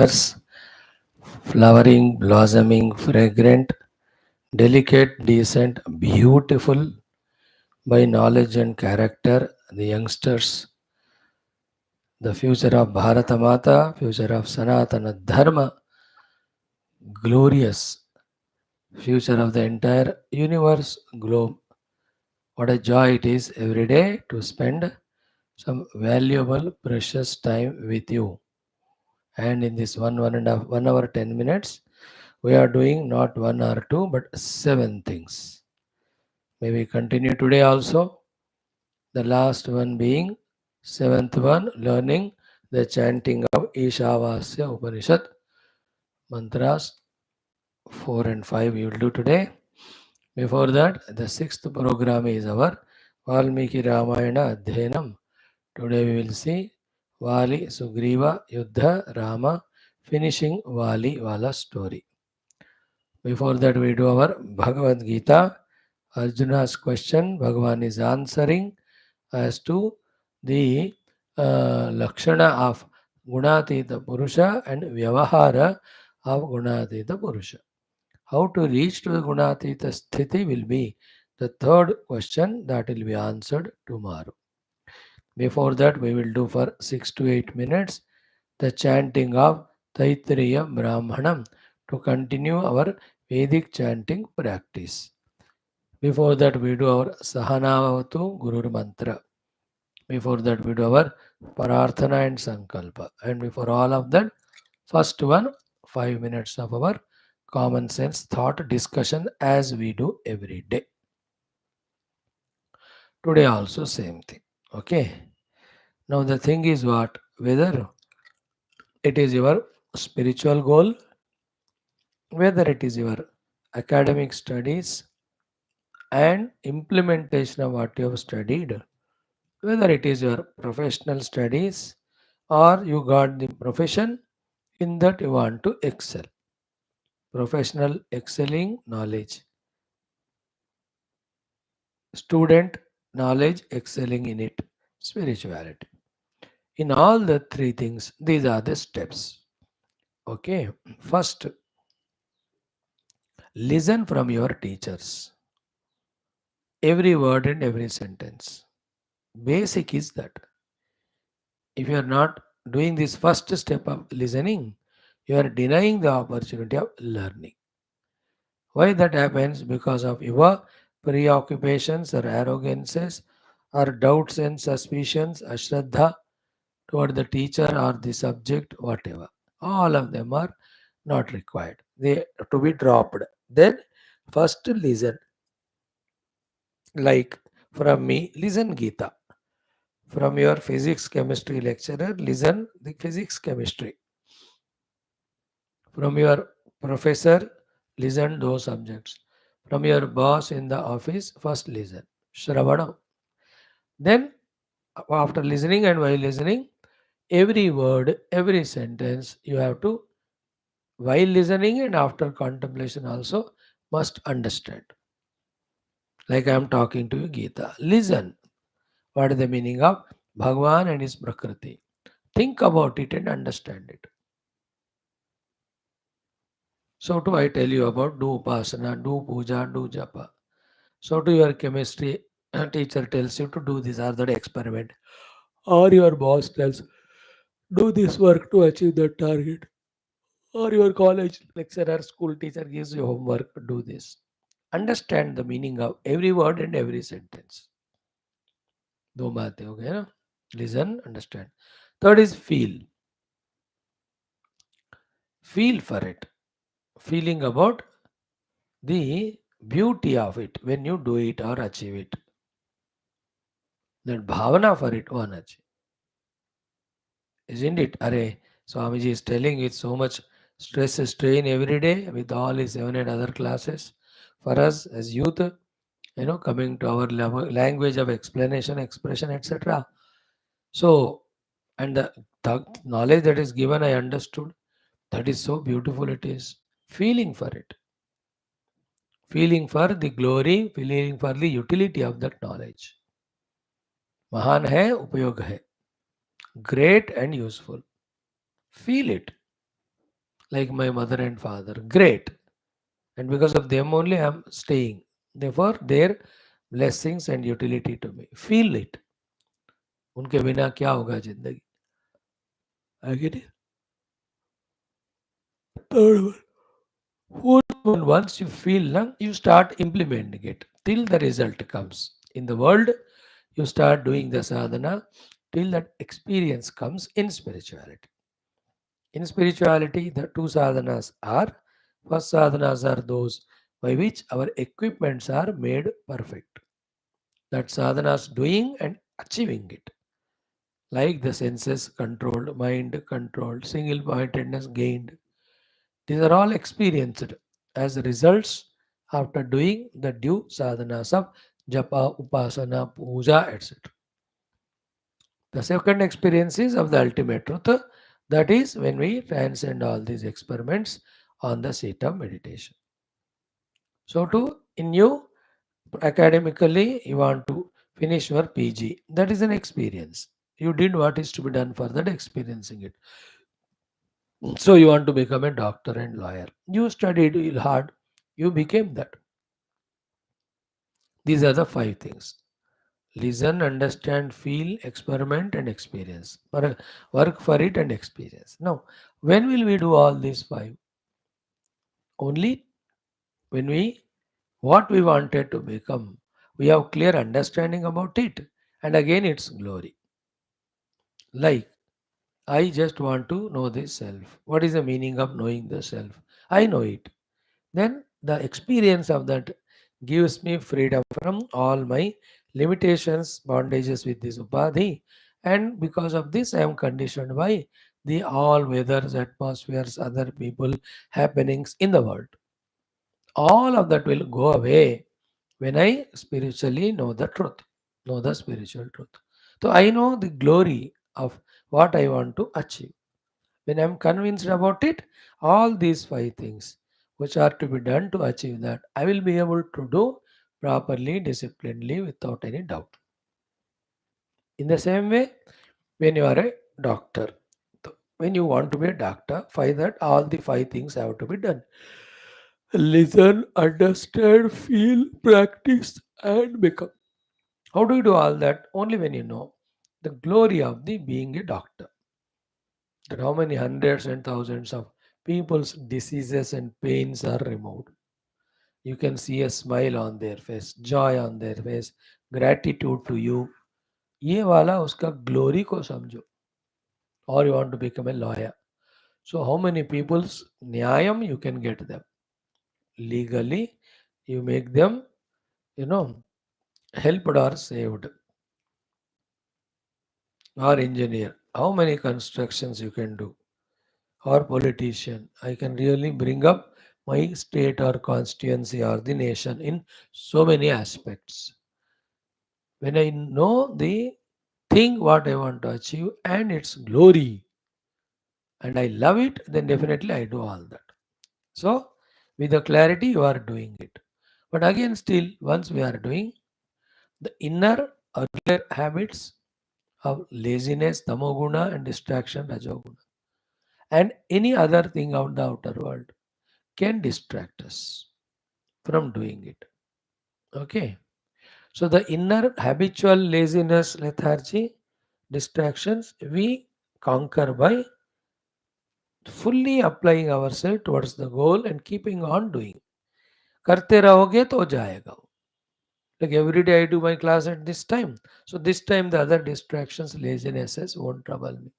flowers, flowering, blossoming, fragrant, delicate, decent, beautiful by knowledge and character, the youngsters, the future of Bharata Mata, future of Sanatana Dharma, glorious future of the entire universe, globe. What a joy it is every day to spend some valuable, precious time with you. And in this 1 hour 10 minutes, we are doing not one or two, but seven things. May we continue today also. The last one being seventh one, learning the chanting of ISHAVAASYA Upanishad mantras 4 and 5 we will do today. Before that, the sixth program is our Valmiki Ramayana Adhyanam. Today we will see Vali, Sugreeva, Yuddha, Rama, finishing Vali Vala story. Before that, we do our Bhagavad Gita. Arjuna's question, Bhagavan is answering as to the Lakshana of Gunateetha Purusha and Vyavahara of Gunateetha Purusha. How to reach to the Gunateetha Sthiti will be the third question that will be answered tomorrow. Before that, we will do for 6 to 8 minutes the chanting of Taittiriya Brahmanam to continue our Vedic chanting practice. Before that, we do our Sahanavatu Gurur Mantra. Before that, we do our Prarthana and Sankalpa. And before all of that, first one, 5 minutes of our common sense thought discussion as we do every day. Today also same thing. Okay. Now the thing is what? Whether it is your spiritual goal, whether it is your academic studies and implementation of what you have studied, whether it is your professional studies or you got the profession in that you want to excel. Professional excelling knowledge, student knowledge excelling in it, spirituality. In all the three things, these are the steps. Okay, first, listen from your teachers. Every word and every sentence. Basic is that. If you are not doing this first step of listening, you are denying the opportunity of learning. Why that happens? Because of your preoccupations or arrogances or doubts and suspicions, ashraddha toward the teacher or the subject, whatever. All of them are not required. They have to be dropped. Then first listen. Like from me, listen Geetha. From your physics chemistry lecturer, listen the physics chemistry. From your professor, listen those subjects. From your boss in the office, first listen. Shravanam. Then after listening and while listening, every word, every sentence you have to, while listening and after contemplation also, must understand. Like I am talking to you, Geetha. Listen. What is the meaning of Bhagwan and his Prakriti? Think about it and understand it. So too I tell you about do upasana, do puja, do japa. So to your chemistry teacher tells you to do this or that experiment. Or your boss tells, do this work to achieve that target. Or your college lecturer, school teacher gives you homework, do this. Understand the meaning of every word and every sentence. दो बातें हो गए ना. Listen, understand. Third is feel. Feel for it. Feeling about the beauty of it when you do it or achieve it. That bhavana for it one achieve. Isn't it? Are Swamiji is telling with so much stress, strain every day with all his 7 and other classes. For us as youth, coming to our language of explanation, expression, etc. So, and the knowledge that is given, I understood. That is so beautiful it is. Feeling for it. Feeling for the glory, feeling for the utility of that knowledge. महान है उपयोग है, great and useful. Feel it. like my mother and father. Great. And because of them only I am staying. Therefore, their blessings and utility to me. Feel it. उनके बिना क्या होगा जिंदगी? I get it. Third one. Fourth one, once you feel, na, you start implementing it till the result comes. In the world, you start doing the sadhana till that experience comes in spirituality. In spirituality, the two sadhanas are, first sadhanas are those by which our equipments are made perfect. That sadhanas doing and achieving it. Like the senses controlled, mind controlled, single pointedness gained. These are all experienced as results after doing the due sadhanas of japa, upasana, puja, etc. The second experience is of the ultimate truth. That is when we transcend all these experiments on the seat of meditation. So, to in you academically, you want to finish your PG. That is an experience. You did what is to be done for that experiencing it. So, you want to become a doctor and lawyer. You studied hard. You became that. These are the five things: listen, understand, feel, experiment, and experience. Work for it and experience. Now, when will we do all these five? Only when we what we wanted to become. We have clear understanding about it, and again its glory. Like I just want to know this self. What is the meaning of knowing the self? I know it. Then the experience of that gives me freedom from all my limitations, bondages with this upadhi, and because of this, I am conditioned by the all weathers, atmospheres, other people, happenings in the world. All of that will go away when I spiritually know the truth, know the spiritual truth. So I know the glory of what I want to achieve. When I am convinced about it, all these five things which are to be done to achieve that, I will be able to do properly, disciplinedly, without any doubt. In the same way, when you are a doctor, when you want to be a doctor, find that all the five things have to be done. Listen, understand, feel, practice, and become. How do you do all that? Only when you know the glory of the being a doctor. That how many hundreds and thousands of people's diseases and pains are removed. You can see a smile on their face, joy on their face, gratitude to you. ये वाला उसका glory को समझो. Or you want to become a lawyer. So how many people's न्यायम you can get them legally? You make them, you know, helped or saved. Or engineer. How many constructions you can do? Or politician. I can really bring up my state or constituency or the nation in so many aspects. When I know the thing what I want to achieve and its glory and I love it, then definitely I do all that. So, with the clarity, you are doing it. But again, still, once we are doing the inner earlier habits of laziness, tamoguna, and distraction, rajoguna, and any other thing out the outer world can distract us from doing it. Okay. So the inner habitual laziness, lethargy, distractions, we conquer by fully applying ourselves towards the goal and keeping on doing. करते रहोगे तो जाएगा वो. Like every day I do my class at this time. So this time the other distractions, lazinesses won't trouble me.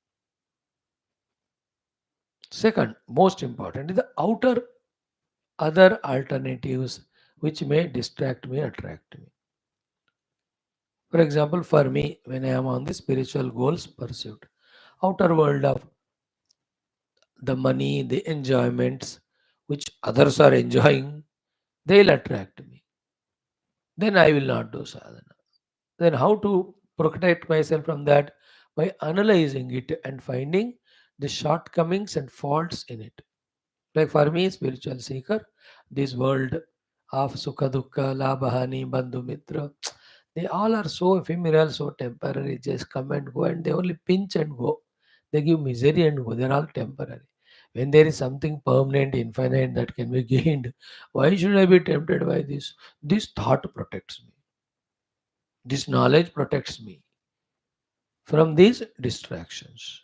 Second, most important is the outer other alternatives which may distract me, attract me. For example, for me, when I am on the spiritual goals pursuit, outer world of the money, the enjoyments which others are enjoying, they'll attract me. Then I will not do sadhana. Then how to protect myself from that? By analyzing it and finding the shortcomings and faults in it. Like for me, spiritual seeker, this world of Sukha Dukkha, Labhani, Bandhu Mitra, they all are so ephemeral, so temporary, just come and go, and they only pinch and go. They give misery and go, they're all temporary. When there is something permanent, infinite that can be gained, why should I be tempted by this? This thought protects me. This knowledge protects me from these distractions.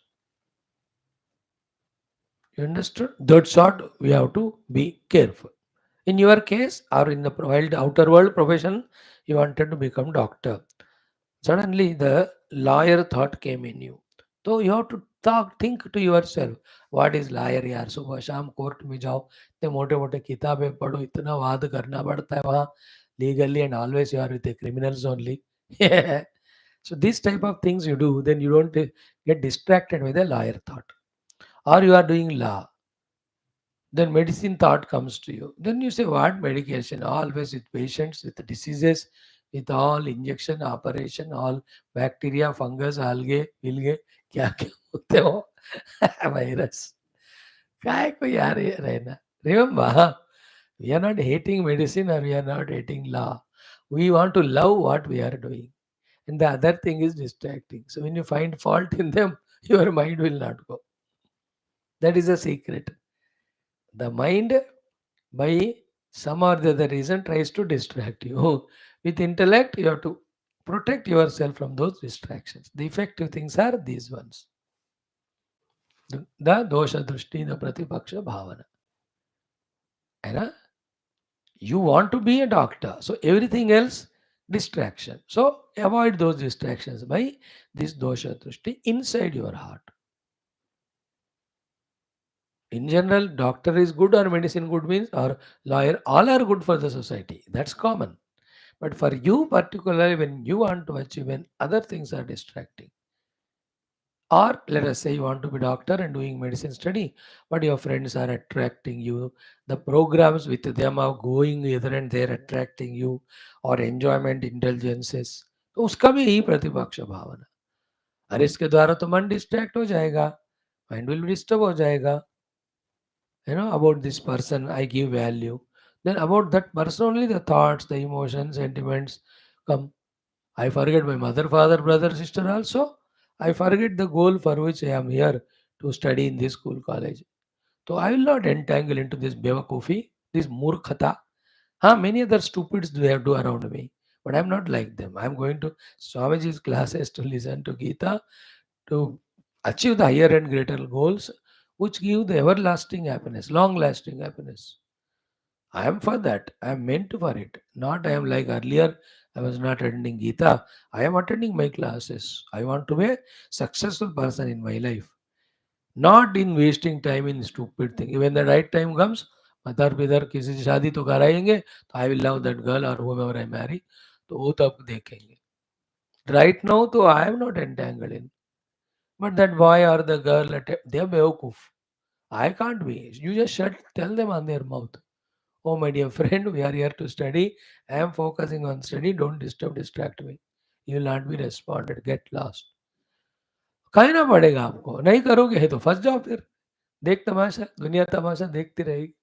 You understood? That's what we have to be careful. In your case, or in the wild outer world profession, you wanted to become doctor. Suddenly, the lawyer thought came in you. So you have to think to yourself, what is lawyer यार? सुबह शाम court में जाओ, इतने मोटे मोटे किताबें पढ़ो, इतना वाद करना पड़ता है वहाँ legally, and always you are with the criminals only. Yeah. So this type of things you do, then you don't get distracted with a lawyer thought. Or you are doing law, then medicine thought comes to you. Then you say, what medication? Always with patients, with diseases, with all injection, operation, all bacteria, fungus, algae, vilge, क्या क्या होते हो virus. काय को यार ये रहना. Remember, we are not hating medicine or we are not hating law. We want to love what we are doing. And the other thing is distracting. So when you find fault in them, your mind will not go. That is a secret. The mind, by some or the other reason, tries to distract you. With intellect, you have to protect yourself from those distractions. The effective things are these ones. The dosha drushti, the pratipaksha bhavana. And you want to be a doctor, so everything else distraction. So avoid those distractions by this dosha drushti inside your heart. In general, doctor is good or medicine good means, or lawyer, all are good for the society. That's common. But for you, particularly when you want to achieve, when other things are distracting, or let us say you want to be doctor and doing medicine study, but your friends are attracting you, the programs with them are going either and they're attracting you, or enjoyment indulgences, तो उसका भी यही प्रतिपक्ष भावना. अरे इसके द्वारा तो मन डिस्ट्रैक्ट हो जाएगा, माइंड विल डिस्टर्ब हो जाएगा. About this person I give value, then about that person only the thoughts, the emotions, sentiments come. I forget my mother, father, brother, sister also. I forget the goal for which I am here to study in this school, college. So I will not entangle into this bevakufi, this murkhata. Many other stupids they have do around me, but I'm not like them. I'm going to Swamiji's classes to listen to Geetha, to achieve the higher and greater goals, which give the everlasting happiness, long lasting happiness. I am for that. I am meant for it. Not I am like earlier, I was not attending Geetha. I am attending my classes. I want to be a successful person in my life. Not in wasting time in stupid thing. When the right time comes, mother पिदर किसी से शादी तो कराएंगे, तो I will love that girl और whoever I marry, तो वो तब देखेंगे. Right now, तो I am not entangled in. But that boy or the girl, they are बेवकूफ. I can't be. You just tell them on their mouth. Oh, my dear friend, we are here to study. I am focusing on study. Don't distract me. You will not be responded. Get lost. कहना पड़ेगा आपको. नहीं करोगे तो फंस जाओ फिर. देख तमाशा, दुनिया तमाशा देखती रहेगी.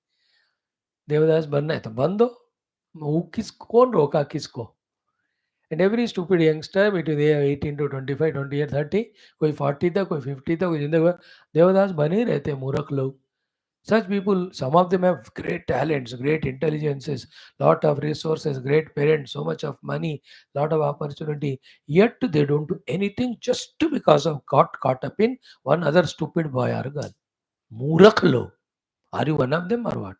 देवदास बनना है तो बन दो. वो कौन रोका किसको? And every stupid youngster between the 18 to 25, 28, 30, कोई 40 था, कोई 50 था, कोई जिंदगी भर देवदास बने ही रहते मूर्ख लोग. Such people, some of them have great talents, great intelligences, lot of resources, great parents, so much of money, lot of opportunity. Yet they don't do anything just because of got caught up in one other stupid boy or girl. Murakh log. Are you one of them or what?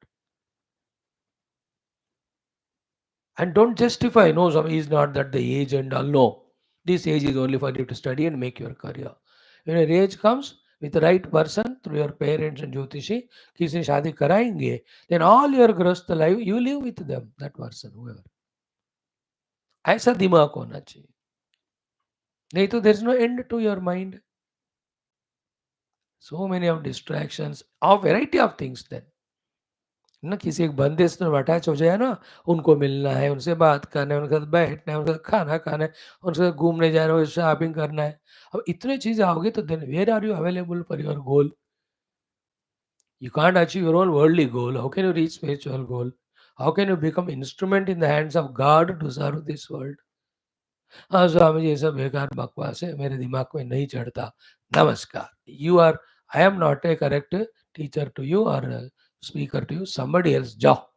And don't justify, no, some is not that the age and all. No. This age is only for you to study and make your career. When your age comes, with the right person, through your parents and Jyotishi, किसी से शादी कराएंगे, then all your growth life, you live with them, that person, whoever. ऐसा दिमाग होना चाहिए. नहीं तो there is no end to your mind. So many of distractions, of variety of things then. ना किसी एक बंदे से अटैच हो जाए ना, उनको मिलना है, उनसे बात करना है, उनके साथ बैठना है, उनके साथ खाना खाना है, उनके साथ घूमने जाना है, शॉपिंग करना है. अब इतनी चीज़ें आओगे तो then where are you available for your goal? You can't achieve your own worldly goal. How can you reach spiritual goal? How can you become instrument in the hands of God to serve this world? हाँ स्वामी जी, ये सब बेकार बकवास है, मेरे दिमाग में नहीं चढ़ता. नमस्कार. You are, I am not a correct teacher to you और speaker to you, somebody else, जाओ,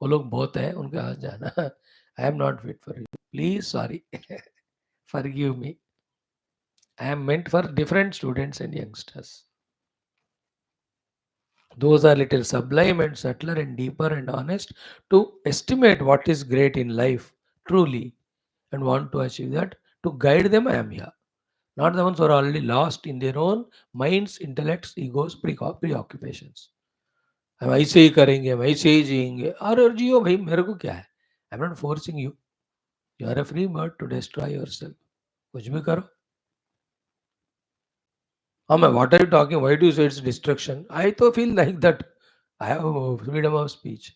वो लोग बहुत हैं, उनके पास जाना. I am not fit for you. Please, sorry. Forgive me. I am meant for different students and youngsters. Those are little sublime and subtler and deeper and honest to estimate what is great in life truly and want to achieve that. To guide them, I am here. Not the ones who are already lost in their own minds, intellects, egos, preoccupations. हम ऐसे ही करेंगे, हम ऐसे ही जिएंगे. अरे जियो भाई, मेरे को क्या है. I am not forcing you. You are a free bird to destroy yourself. कुछ भी करो. What are you talking? Why do you say it's destruction? I to feel like that. I have freedom of speech.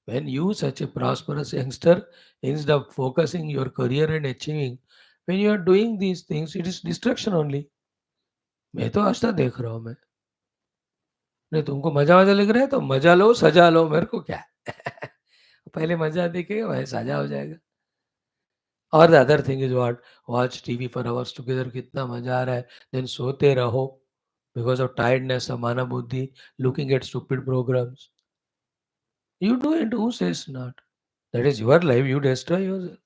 When you, such a prosperous youngster, instead of focusing your career and achieving, when you are doing these things, it is destruction only. मैं तो आज तक देख रहा हूँ मैं. नहीं, तुमको मजा मजा लग रहा है तो मजा लो, सजा लो, मेरे को क्या है. पहले मजा देखेगा, वह सजा हो जाएगा. और the other thing is what, watch TV for hours together, कितना मजा आ रहा है. देन सोते रहो because of tiredness of mana buddhi, looking at stupid programs. You do it, who says not? That is your life, you destroy yourself.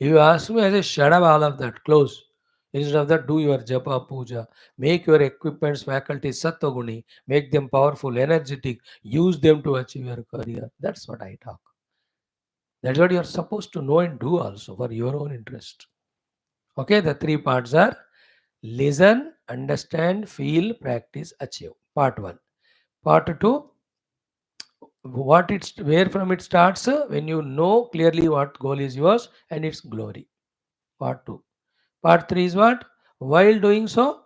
If you ask me, I say, shut up all of that, close. Instead of that, do your japa puja. Make your equipments, faculties, sattva-guni. Make them powerful, energetic. Use them to achieve your career. That's what I talk. That's what you are supposed to know and do also for your own interest. Okay, the three parts are listen, understand, feel, practice, achieve. Part 1. Part 2, where from it starts, when you know clearly what goal is yours and its glory. Part 2. Part 3 is what? While doing so,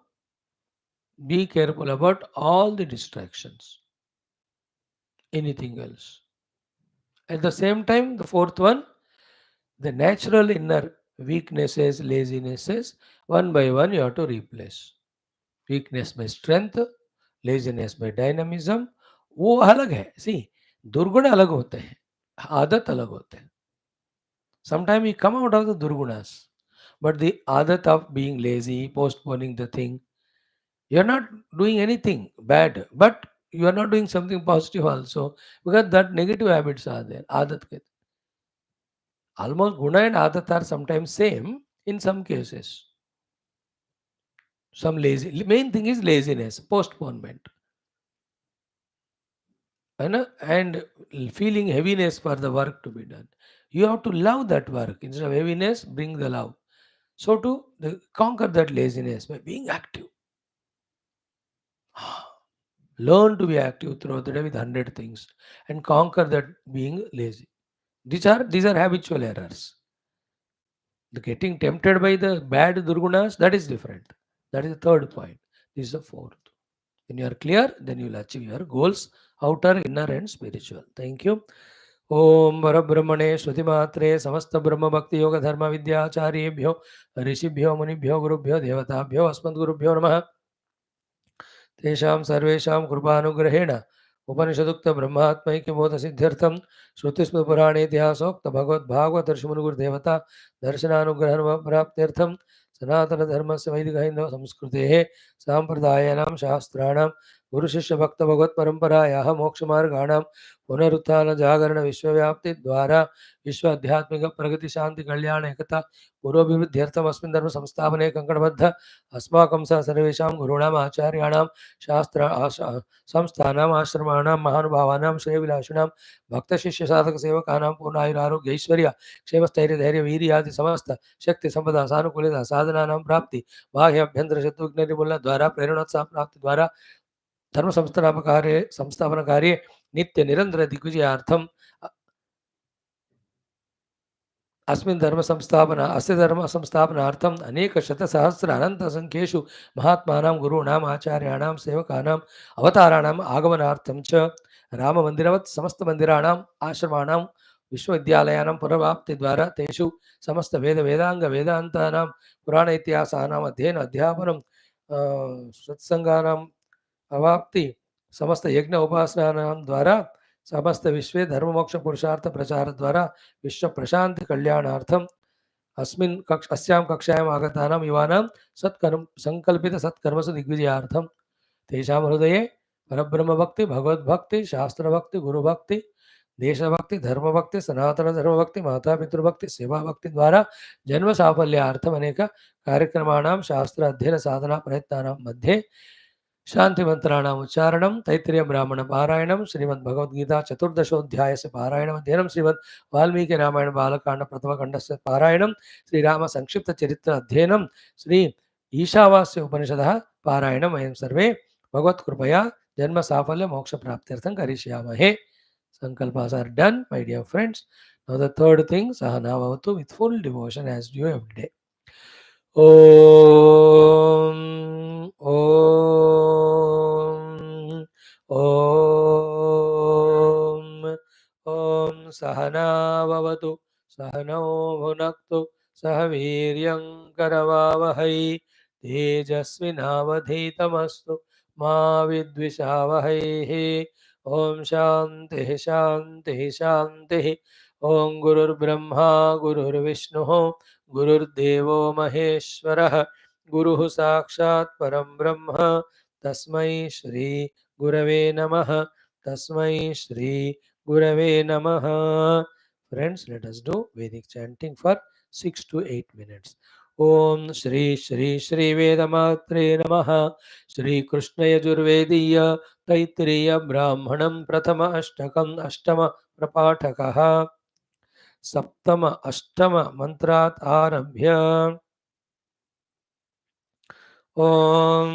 be careful about all the distractions. Anything else. At the same time, the fourth one, the natural inner weaknesses, lazinesses, one by one you have to replace. Weakness by strength, laziness by dynamism. वो अलग है. सी, दुर्गुण अलग होते हैं, आदत अलग होते हैं. Sometimes we come out of the durgunas, but the adat of being lazy, postponing the thing, you are not doing anything bad, but you are not doing something positive also, because that negative habits are there. Adat ke. Almost guna and adat are sometimes same in some cases. Some lazy. Main thing is laziness, postponement, and feeling heaviness for the work to be done. You have to love that work. Instead of heaviness, bring the love. So to conquer that laziness by being active. Learn to be active throughout the day with 100 things and conquer that being lazy. These are habitual errors. The getting tempted by the bad durgunas, that is different. That is the third point. This is the fourth. When you are clear, then you will achieve your goals, outer, inner, and spiritual. Thank you. ओम परब्रह्मणे श्रुतिमात्रे समस्त ब्रह्म भक्ति योग धर्म विद्याचार्येभ्यो ऋषिभ्यो मुनिभ्यो गुरुभ्यो देवताभ्यो अस्मद्गुरुभ्यो नमः. तेषां सर्वेषां कृपानुग्रहेण उपनिषदुक्त ब्रह्मात्मैक्यबोध सिद्ध्यर्थं श्रुतिस्मृतिपुराणेतिहासोक्त भगवद्भागवतर्षिमुनिगुरुदेवता दर्शनानुग्रह प्राप्त्यर्थं सनातनधर्मस्य वैदिकहैन्दव संस्कृतेः साम्प्रदायानां शास्त्राणां गुरुशिष्यभक्तभगवत्परम्परायाः मोक्षमार्गाणां पुनरुत्थान जागरण विश्वव्याप्ति द्वारा विश्व आध्यात्मिक प्रगति शांति कल्याण एकता पूर्वाभिवृद्ध्यर्थम अस्मिन् धर्म संस्थापने कंकणबद्ध अस्माकं सह सर्वेषां गुरूणाम् आचार्याणां शास्त्र संस्थानाम् आश्रमाणां महानुभावानां श्रेयविलासिनां भक्तशिष्य साधक सेवकानां पूर्णायुरारोग्य ऐश्वर्य क्षेमस्थैर्य धैर्य वीर्यादि समस्त शक्ति संपदा सानुकूलता साधनानां प्राप्ति बाह्य अभ्यंतर शत्रु निर्मूलना द्वारा प्रेरणोत्साह प्राप्ति द्वारा धर्म संस्थापन कार्य नित्य निरंतर दिग्विजयार्थम अस्मिन् धर्म संस्थापनार्थम अनेक शतसहस्र अनंत संख्येषु महात्मानां गुरूणाम् आचार्याणां सेवकानाम् अवताराणाम् आगमनार्थं च राम मंदिरवत् समस्त मंदिराणाम् आश्रमाणां विश्वविद्यालयानां पुनर्वाप्ति द्वारा तेषु समस्त वेदांग वेदांतानां पुराण इतिहासानाम् अध्ययन अध्यापनं सत्संगानां अवाप्ति समस्त यज्ञ उपासनानां द्वारा समस्त विश्वे धर्म मोक्ष पुरुषार्थ प्रचार द्वारा विश्व प्रशांति कल्याणार्थम अस्यां कक्षायाम् आगतानां युवानां सत्कर्म संकल्पित सत्कर्मसु दिग्विजयार्थम तेषां हृदये परब्रह्म भक्ति, भगवत भक्ति, शास्त्र भक्ति, गुरु भक्ति, देशभक्ति, धर्म भक्ति, सनातन धर्म भक्ति, माता पितृभक्ति, सेवा भक्ति द्वारा जन्म साफल्यार्थम अनेक कार्यक्रमाणां शास्त्र अध्ययन साधना प्रयत्नानां मध्ये शांति मंत्राणाम उच्चारणम, तैत्तिरीय ब्राह्मण पारायणम, श्रीमद् भगवद गीता चतुर्दशोध्याय से पारायणम अध्ययनम, श्रीमद् वाल्मीकि रामायण बालकांड प्रथम खंड से पारायणम, श्री राम संक्षिप्त चरित्र अध्ययनम, श्री ईशावास्य उपनिषद पारायणम वयं सर्वे भगवत कृपया जन्म साफल्य मोक्ष प्राप्त्यर्थं करिष्यामहे. Sankalpas are done, my dear friends. Now the third thing, Sahana Bhavatu, with full devotion as you every day. Om Om Om Om Sahana Bhavatu Sahano Bhunaktu Sahaviryam Karavavahai Tejasvinavadhitamastu Ma Vidvishavahai. Om Shanti Shanti Shanti. Om Gurur Brahma Gurur Vishnu गुरुर्देवो महेश्वरः गुरुः साक्षात् परं ब्रह्म तस्मै श्री गुरवे नमः. तस्मै श्री गुरवे नमः. Friends, let us do Vedic chanting for 6 to 8 minutes. Om Shri Shri Shri Vedamatre Namaha. Shri Krishna Yajurvediya Taittiriya Brahmanam Prathama Ashtakam Ashtama Prapatakaha. सप्तम अष्टम मंत्रात् आरभ्य ओम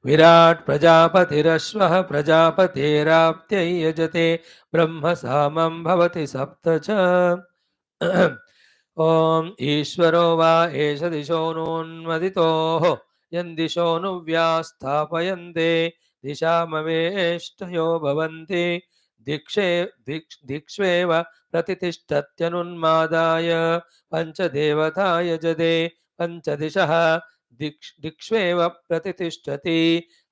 विराट प्रजापतिरश्वः प्रजापतेराप्त्यै यजते ब्रह्म सामं भवति सप्त च ओम ईश्वरो वा एष दिशो नोन्मदितोः यन्दिशो नुव्यास्थापयन्ते दिशामवेष्टयो भवन्ति दिक्ष्वेव प्रतिष्ठत्यनुन्मादाय पञ्चदेवता यजते पञ्चदिशः दिक्ष्वेव प्रतिष्ठति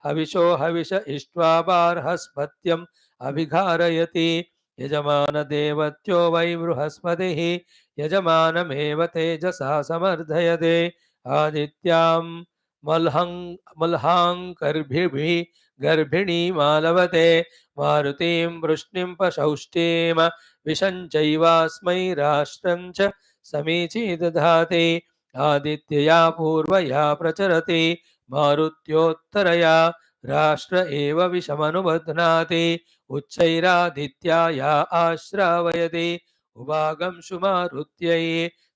हविषो हविष इष्ट्वा बार्हस्पत्यम् अभिघारयति यजमानदेवत्यो वै बृहस्पतिः यजमानमेव तेजसा समर्धयते आदित्यां मल्हाङ्कर्भिः गर्भिणीमालवते मारुतिं वृष्णिं पशौष्टीं विशञ्चैवास्मै राष्ट्रं च समीची दधाति आदित्यया पूर्वया प्रचरति मारुत्योत्तरया राष्ट्र एव विषमनुबध्नाति उच्चैरादित्याया आश्रावयति उभागंशु मारुत्यै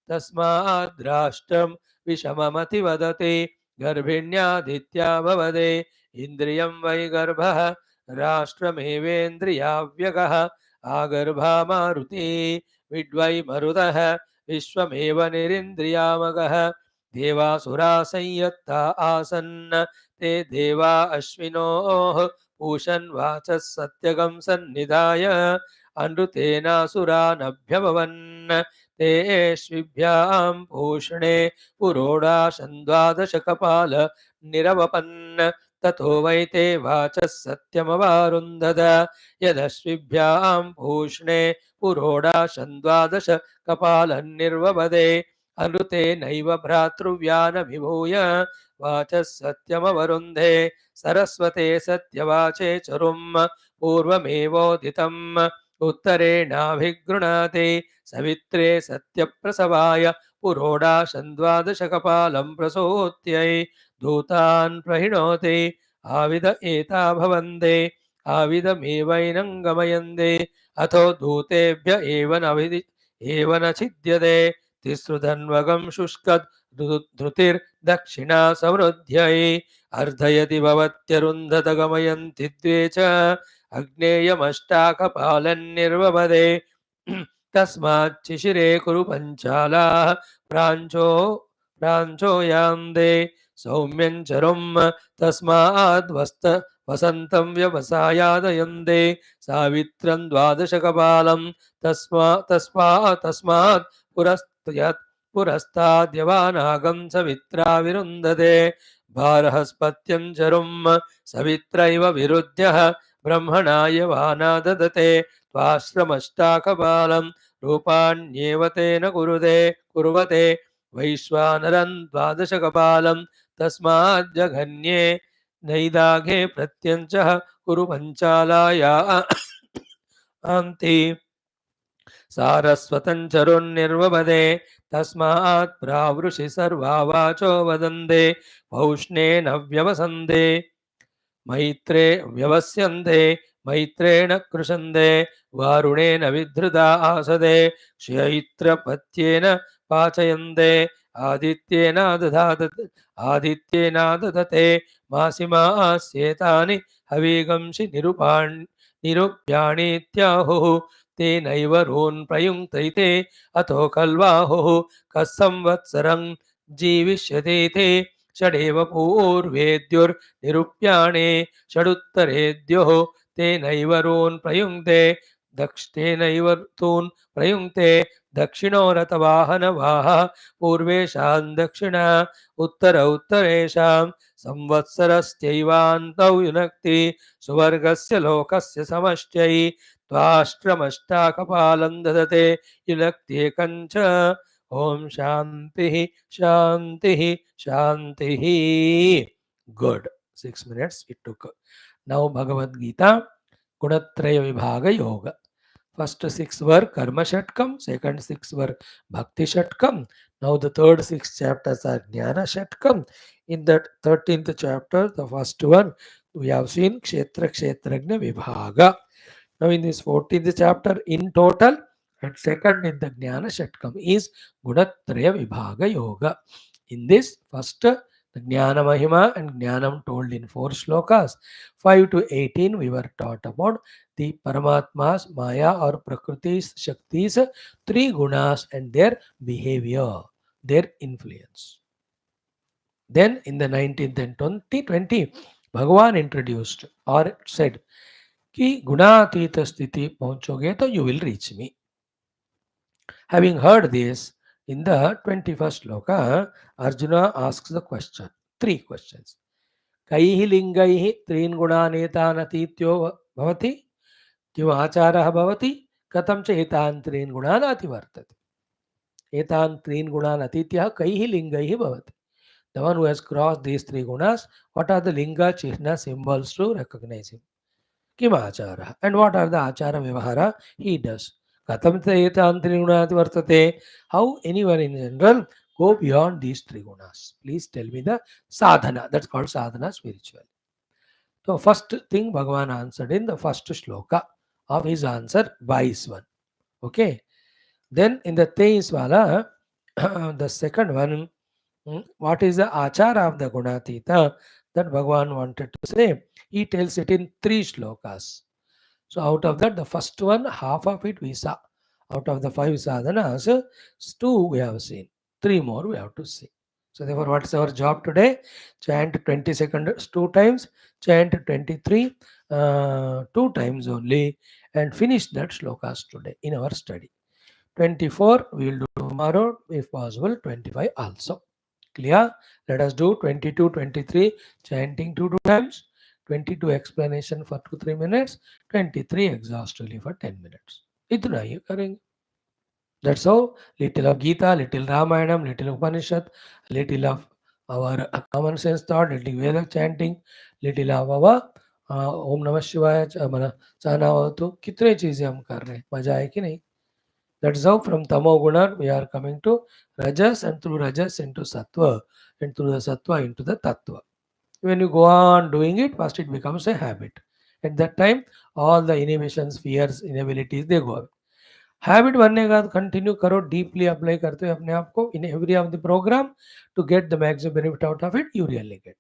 तस्माद् राष्ट्रं विषममतिवदति गर्भिण्यादित्या भवते इन्द्रियं वै गर्भः राष्ट्रमेवेन्द्रियाव्यगः आगर्भा मारुति विद्वै मरुतः विश्वमेव निरिन्द्रियामगः देवासुरा संयत्ता आसन् ते देवा अश्विनोः पूषन् वाचः सत्यगं सन्निधाय अनृतेनासुरानभ्यभवन् तेष्विभ्यां पूषणे पुरोडाशन् द्वादशकपाल निरवपन् ततो वै ते वाचः सत्यमवारुन्धत यदश्विभ्यां पूष्णे पुरोडाशन् द्वादश कपालन्निर्वपदे अनृतेनैव भ्रातृव्यानभिभूय वाचः सत्यमवरुन्धे सरस्वते सत्यवाचे चरुं पूर्वमेवोदितम् उत्तरेणाभिगृणाति सवित्रे सत्यप्रसवाय पुरोडाशन् द्वादशकपालं प्रसूत्यै दूतान् प्रहिणोति आविद एता भवन्ते आविदमेवैनं गमयन्ते अथो दूतेभ्य एव न छिद्यते तिसृधन्वगं शुष्कद् धृतिर्दक्षिणा समृद्ध्यै अर्धयति भवत्यरुन्धत गमयन्ति द्वे च अग्नेयमष्टाकपालन्निर्वपदे तस्माच्चिशिरे कुरु पञ्चालाः प्राञ्चो यान्ते सौम्यं चरुं तस्माद् वसन्तं व्यवसायादयन्ते सावित्रं द्वादशकपालं तस्मात् पुरस्ताद्यवानागं सवित्रा विरुन्धते बार्हस्पत्यं चरुं सवित्रैव विरुध्यः ब्रह्मणाय वाना ददते त्वाश्रमष्टाकपालं रूपाण्येव तेन कुर्वते वैश्वानरं द्वादशकपालं तस्माज्जघन्ये नैदाघे प्रत्यञ्चः कुरु पञ्चालाया अन्ति सारस्वतं चरुन्निर्वपदे तस्मात् प्रावृषि सर्वा वाचो वदन्ते पौष्णेन व्यवसन्ते मैत्रे व्यवस्यन्ते मैत्रेण कृशन्ते वारुणेन विधृता आसदे क्षयैत्रपत्येन पाचयन्ते आदित्येन ददते मासि मास्येतानि हवीगंसि निरूप्याणीत्याहुः तेनैव रोन् प्रयुङ्क्तैते अतो खल्वाहुः कस्संवत्सरं जीविष्यतीति षडेव पूर्वेद्युर्निरूप्याणे षडुत्तरेद्योः तेनैव रोन् प्रयुङ्क्ते तेनैव तून् प्रयुङ्क्ते दक्षिणो रथवाहनवाह पूर्वेषां दक्षिणा उत्तरेषां संवत्सरस्यैवान्तौ युनक्ति सुवर्गस्य लोकस्य समष्ट्यै त्वाष्ट्रमष्टाकपालं ददते युनक्त्येकञ्च Om Shanti. Good. 6 minutes it took. Now Bhagavad Gita, Gunatraya Vibhaga Yoga. First 6 were Karma Shatkam, second 6 were Bhakti Shatkam. Now the third 6 chapters are Jnana Shatkam. In that 13th chapter, the first one, we have seen Kshetra Kshetragna Vibhaga. Now in this 14th chapter in total, and second in the Jnana Shatkam is Gunatraya Vibhaga Yoga. In this first, the Jnana Mahima and Jnanam told in 4 shlokas. 5 to 18 we were taught about the Paramatma's Maya or Prakriti's Shakti's 3 gunas and their behavior, their influence. Then in the 19th and 20, Bhagavan introduced or said कि गुणातीत स्थिति पहुंचोगे तो you will reach me. Having heard this, in the 21st shloka, Arjuna asks the question, 3 questions. कैः लिङ्गैः त्रीन् गुणानेतान् अतीत्यो भवति किम् आचारः भवति कथं च एतान् त्रीन् गुणान् अतिवर्तते. एतान् त्रीन् गुणान् अतीत्य कैः लिङ्गैः भवति. The one who has crossed these 3 gunas, what are the linga chihna symbols to recognize him? किम आचारः, and what are the achara vyavahara he does. Katham etan trigunas vartate, how anyone in general go beyond these 3 gunas. Please tell me the sadhana, that's called sadhana spiritual. So first thing Bhagavan answered in the first shloka of his answer, wise one. Okay. Then in the Teiswala, the second one, what is the achara of the Gunateetha that Bhagavan wanted to say? He tells it in 3 shlokas. So out of that, the first one, half of it we saw. Out of the 5 sadhanas, 2 we have seen. 3 more we have to see. So therefore, what's our job today? Chant 20 seconds 2 times, chant 23 2 times only, and finish that shlokas today in our study. 24 we will do tomorrow, if possible, 25 also. Clear? Let us do 22, 23, chanting 2 times, 22 explanation for 2-3 minutes, 23 exhaustively for 10 minutes. इतना ही करेंगे. That's how little of Geetha, little Ramayanam, little Upanishad, little of our common sense thought, little Vedic chanting, little of our Om Namah Shivaya, हमारा चाहना हो तो कितने चीजें हम कर रहे हैं, मजा है कि नहीं. That's how from Tamo Guna we are coming to Rajas, and through Rajas into Sattva, and through the Sattva into the Tattva. When you go on doing it, first it becomes a habit. At that time, all the inhibitions, fears, inabilities, they go away. Habit बनने का continue करो, deeply apply करते हो अपने आप को in every of the program to get the maximum benefit out of it, you really get.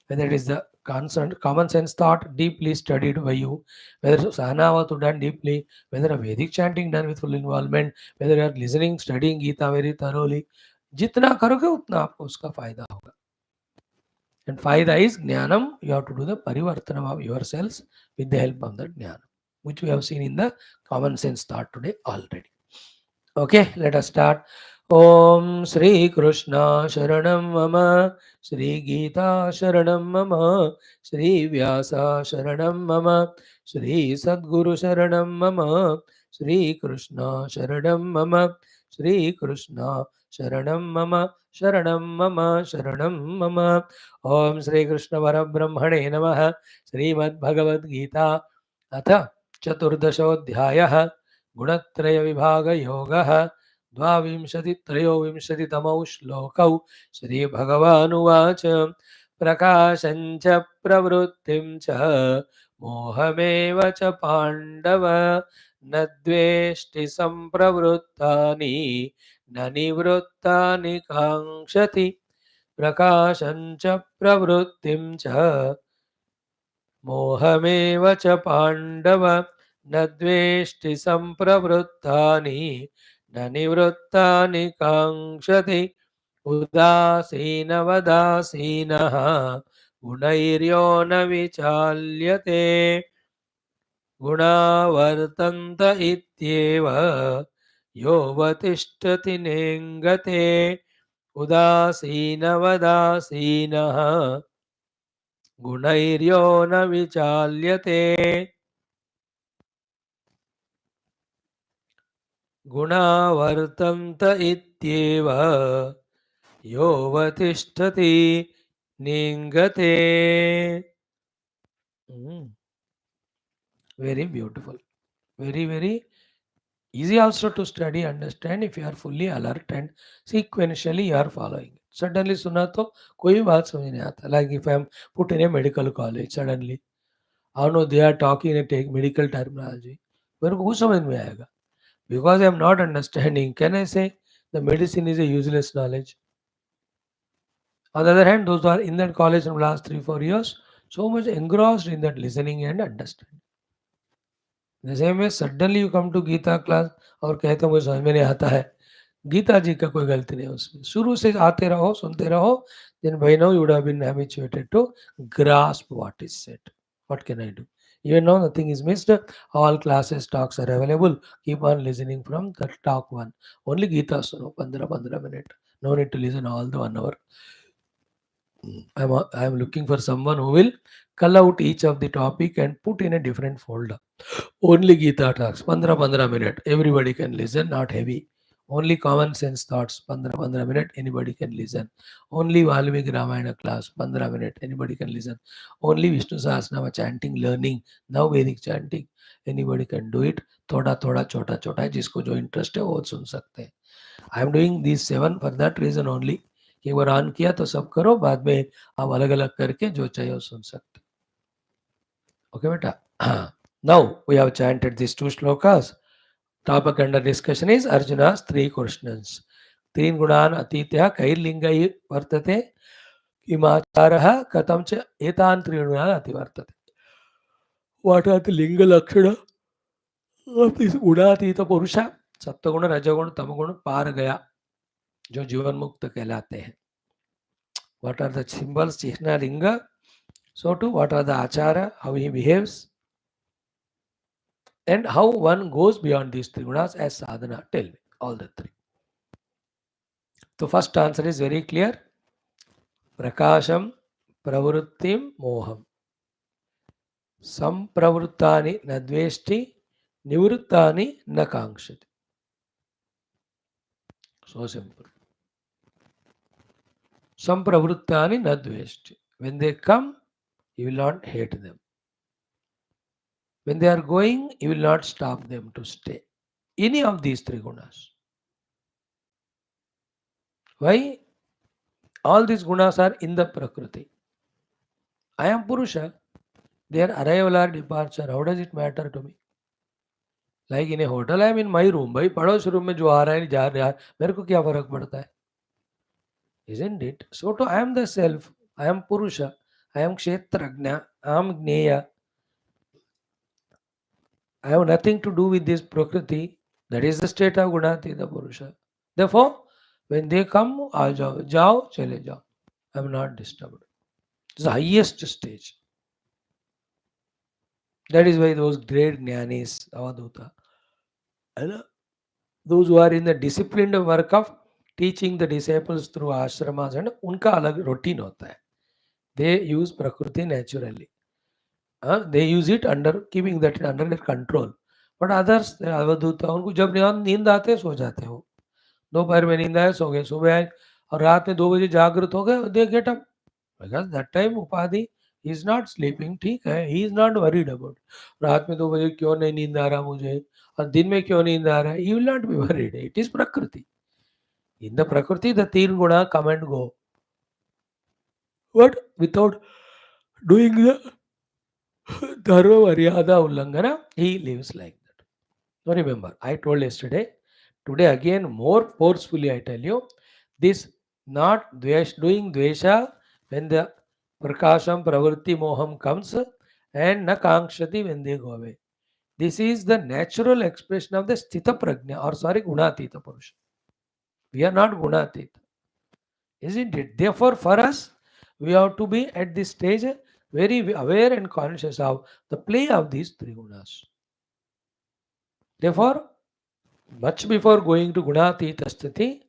Whether it is the common sense thought deeply studied by you, whether Sahanavatu done deeply, whether a Vedic chanting done with full involvement, whether you are listening, studying Geetha very thoroughly, जितना करोगे उतना आपको उसका फायदा होगा. And फायदा is Jnanam, you have to do the parivartanam of yourselves with the help of the Jnanam, which we have seen in the common sense thought today already. Okay, let us start. Om Shri Krishna Sharanam Mama, Shri Geetha Sharanam Mama, Shri Vyasa Sharanam Mama, Shri Sadguru Sharanam Mama, Shri Krishna Sharanam Mama, Shri Krishna शरणं मम शरणं मम शरणं मम। ओम श्री कृष्ण परब्रह्मणे नमः। श्रीमद्भगवद्गीता अथ चतुर्दशोऽध्यायः गुणत्रय विभाग योगः। द्वाविंशतित्रयोविंशतितमौ श्लोकौ श्रीभगवानुवाच प्रकाशं च प्रवृत्तिं च मोहमेव च पाण्डव न द्वेष्टि सम्प्रवृत्तानि न निवृत्तानि काङ्क्षति प्रकाशं च प्रवृत्तिं च मोहमेव च पाण्डव न द्वेष्टि सम्प्रवृत्तानि न निवृत्तानि काङ्क्षति उदासीनवदासीनः गुणैर्यो न विचाल्यते गुणा वर्तन्त इत्येव योऽवतिष्ठति नेङ्गते उदासीनवदासीनः गुणैर्यो न विचाल्यते गुणा वर्तन्त इत्येव योऽवतिष्ठति नेङ्गते। Very beautiful. Very, very easy also to study, understand if you are fully alert and sequentially you are following. Suddenly सुना तो कोई भी बात समझ नहीं आता. Like if I am put in a medical college suddenly, I know they are talking in a medical terminology. मेरे को कुछ समझ में आएगा. Because I am not understanding, can I say the medicine is a useless knowledge? On the other hand, those who are in that college from last 3-4 years, so much engrossed in that listening and understanding. The same way, suddenly you come to Gita class और कहते हो मुझे समझ में नहीं आता है. गीता जी का कोई गलती नहीं है उसमें. शुरू से आते रहो, सुनते रहो. Then by now you would have been habituated to grasp what is said. What can I do? Even now nothing is missed. All classes talks are available. Keep on listening from the talk one. Only Geetha suno 15 minutes. No need to listen all the 1 hour. I am looking for someone who will cull out each of the topic and put in a different folder. Only Geetha talks, 15 minutes. Everybody can listen, not heavy. Only common sense thoughts, 15 minutes, anybody can listen. Only VALMIKI Ramayana class, 15 minutes, anybody can listen. Only Vishnu Sahasranama chanting, learning, now Vedic chanting, anybody can do it. थोड़ा थोड़ा छोटा छोटा है, जिसको जो interest है वो सुन सकते हैं. I am doing this 7 for that reason only. एक बार ऑन किया तो सब करो, बाद में आप अलग अलग करके जो चाहिए वो सुन सकते. ओके बेटा. Now we have chanted these 2 shlokas. Topic under discussion is Arjuna's 3 questions. Trin gunan atitya kairlingai vartate kimacharah katam cha etan trigunan ativartate. What are the linga lakshana of this gunateetha purusha? सत्वगुण रजोगुण तमगुण पार गया जो जीवन मुक्त कहलाते हैं. What are the symbols? Chihna linga. So too, what are the achara? How he behaves? And how one goes beyond these 3 gunas as sadhana. Tell me all the 3. So first answer is very clear. Prakasham pravrittim moham. Sampravruttani nadveshti nivruttani nakangshati. So simple. Sampravruttani nadveshti. When they come, you will not hate them. When they are going, you will not stop them to stay. Any of these 3 gunas. Why? All these gunas are in the Prakriti. I am Purusha. Their arrival or departure, how does it matter to me? Like in a hotel, I am in my room. भाई पड़ोस room में जो आ रहा है जा रहा है, मेरे को क्या फर्क पड़ता है? Isn't it? So to I am the self. I am Purusha. I am Kshetrajna. I am Gneya. I have nothing to do with this Prakriti. That is the state of Gunateetha Purusha. Therefore, when they come, आ जाओ, जाओ, चले जाओ. I am not disturbed. This is the highest stage. That is why those great Jnanis, Avaduta, those who are in the disciplined work of teaching the disciples through ashramas, and उनका अलग routine होता है. They use Prakriti naturally. They use it under keeping that under their control. But others, अवधूता, उनको जब नींद आते हैं सो जाते हो. दोपहर में नींद आया सो गए, सुबह आए और रात में 2 बजे जागृत हो गए, they get up because that time उपाधि इज नॉट स्लीपिंग, ठीक है, he is not worried about रात में 2 बजे क्यों नहीं नींद आ रहा मुझे और दिन में क्यों नींद आ रहा है, he will not be worried. It is प्रकृति. In the Prakriti, the teen guna come and go. But without doing the dharma maryada ullangana, he lives like that. So remember, I told yesterday, today again more forcefully I tell you, this not doing dvesha when the prakasham pravritti moham comes and na kankshati when they go away. This is the natural expression of the sthita prajna or gunateetha purusha. We are not gunateetha. Isn't it? Therefore, for us, we have to be at this stage very aware and conscious of the play of these three gunas. Therefore, much before going to Gunateetha Sthiti,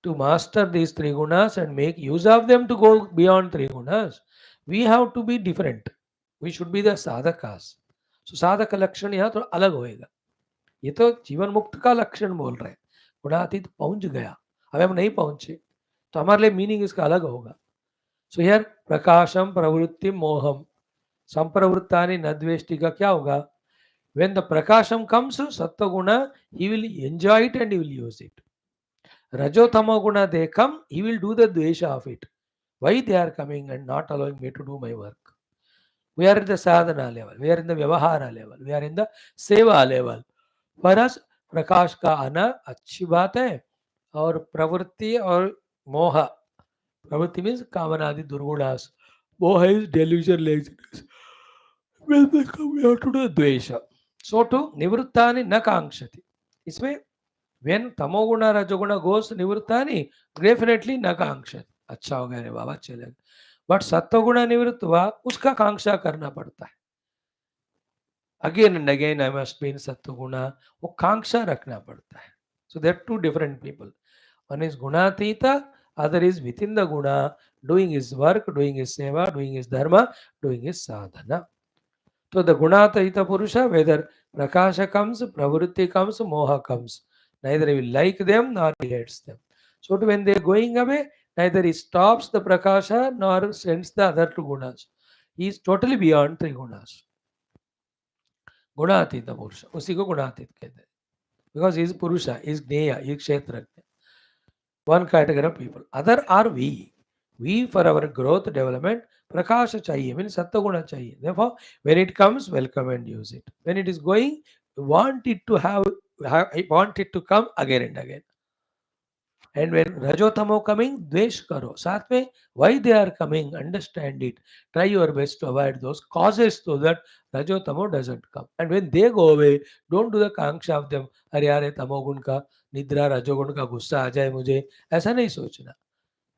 to master these three gunas and make use of them to go beyond three gunas, we have to be different. We should be the sadhakas. So साधक लक्षण यहाँ थोड़ा अलग होएगा. ये तो जीवन मुक्त का लक्षण बोल रहे हैं. गुणातीत पहुंच गया, अब हम नहीं पहुंचे तो हमारे लिए मीनिंग इसका अलग होगा. So here prakasham pravritti moham sampravrittani nadveshti का क्या होगा? When the prakasham comes, sattva guna, he will enjoy it and he will use it. Rajo tamo guna they come, he will do the dvesha of it. Why they are coming and not allowing me to do my work? We are in the sadhana level, we are in the vyavahara level, we are in the seva level. For us, प्रकाश का आना अच्छी बात है और प्रवृत्ति और मोह, प्रवृत्ति मीन्स कामनादि दुर्गुणास, मोह is delusion, laziness. When they come, we have to do द्वेष. So to nivruttani na kankshati. इसमें when tamoguna rajoguna goes nivruttani, definitely na kankshati. अच्छा हो गया रे बाबा चलेगा. बट सत्वगुण निवृत्त हुआ उसका कांक्षा करना पड़ता है. Again and again I must be in सत्वगुण, वो कांक्षा रखना पड़ता है. So there two different people. One is गुणातीता, other is within the guna, doing his work, doing his seva, doing his dharma, doing his sadhana. So the Gunateetha Purusha, whether prakasha comes, pravritti comes, moha comes, neither he will like them nor he hates them. So when they are going away, neither he stops the prakasha nor sends the other two gunas. He is totally beyond three gunas. Gunateetha Purusha, उसी को गुणातीत कहते हैं. Because he is Purusha, he is Gneya, he is Kshetrajna. One category of people. Other are we. We for our growth, development, prakasha chahiye, means sattva chahiye. Therefore, when it comes, welcome and use it. When it is going, want it to come again and again. And when rajotamo coming, dvesh karo. Saath mein, why they are coming, understand it. Try your best to avoid those causes so that rajotamo doesn't come. And when they go away, don't do the kanksha of them. अरे यार तमोगुण का निद्रा, रजोगुण का गुस्सा आ जाए मुझे, ऐसा नहीं सोचना.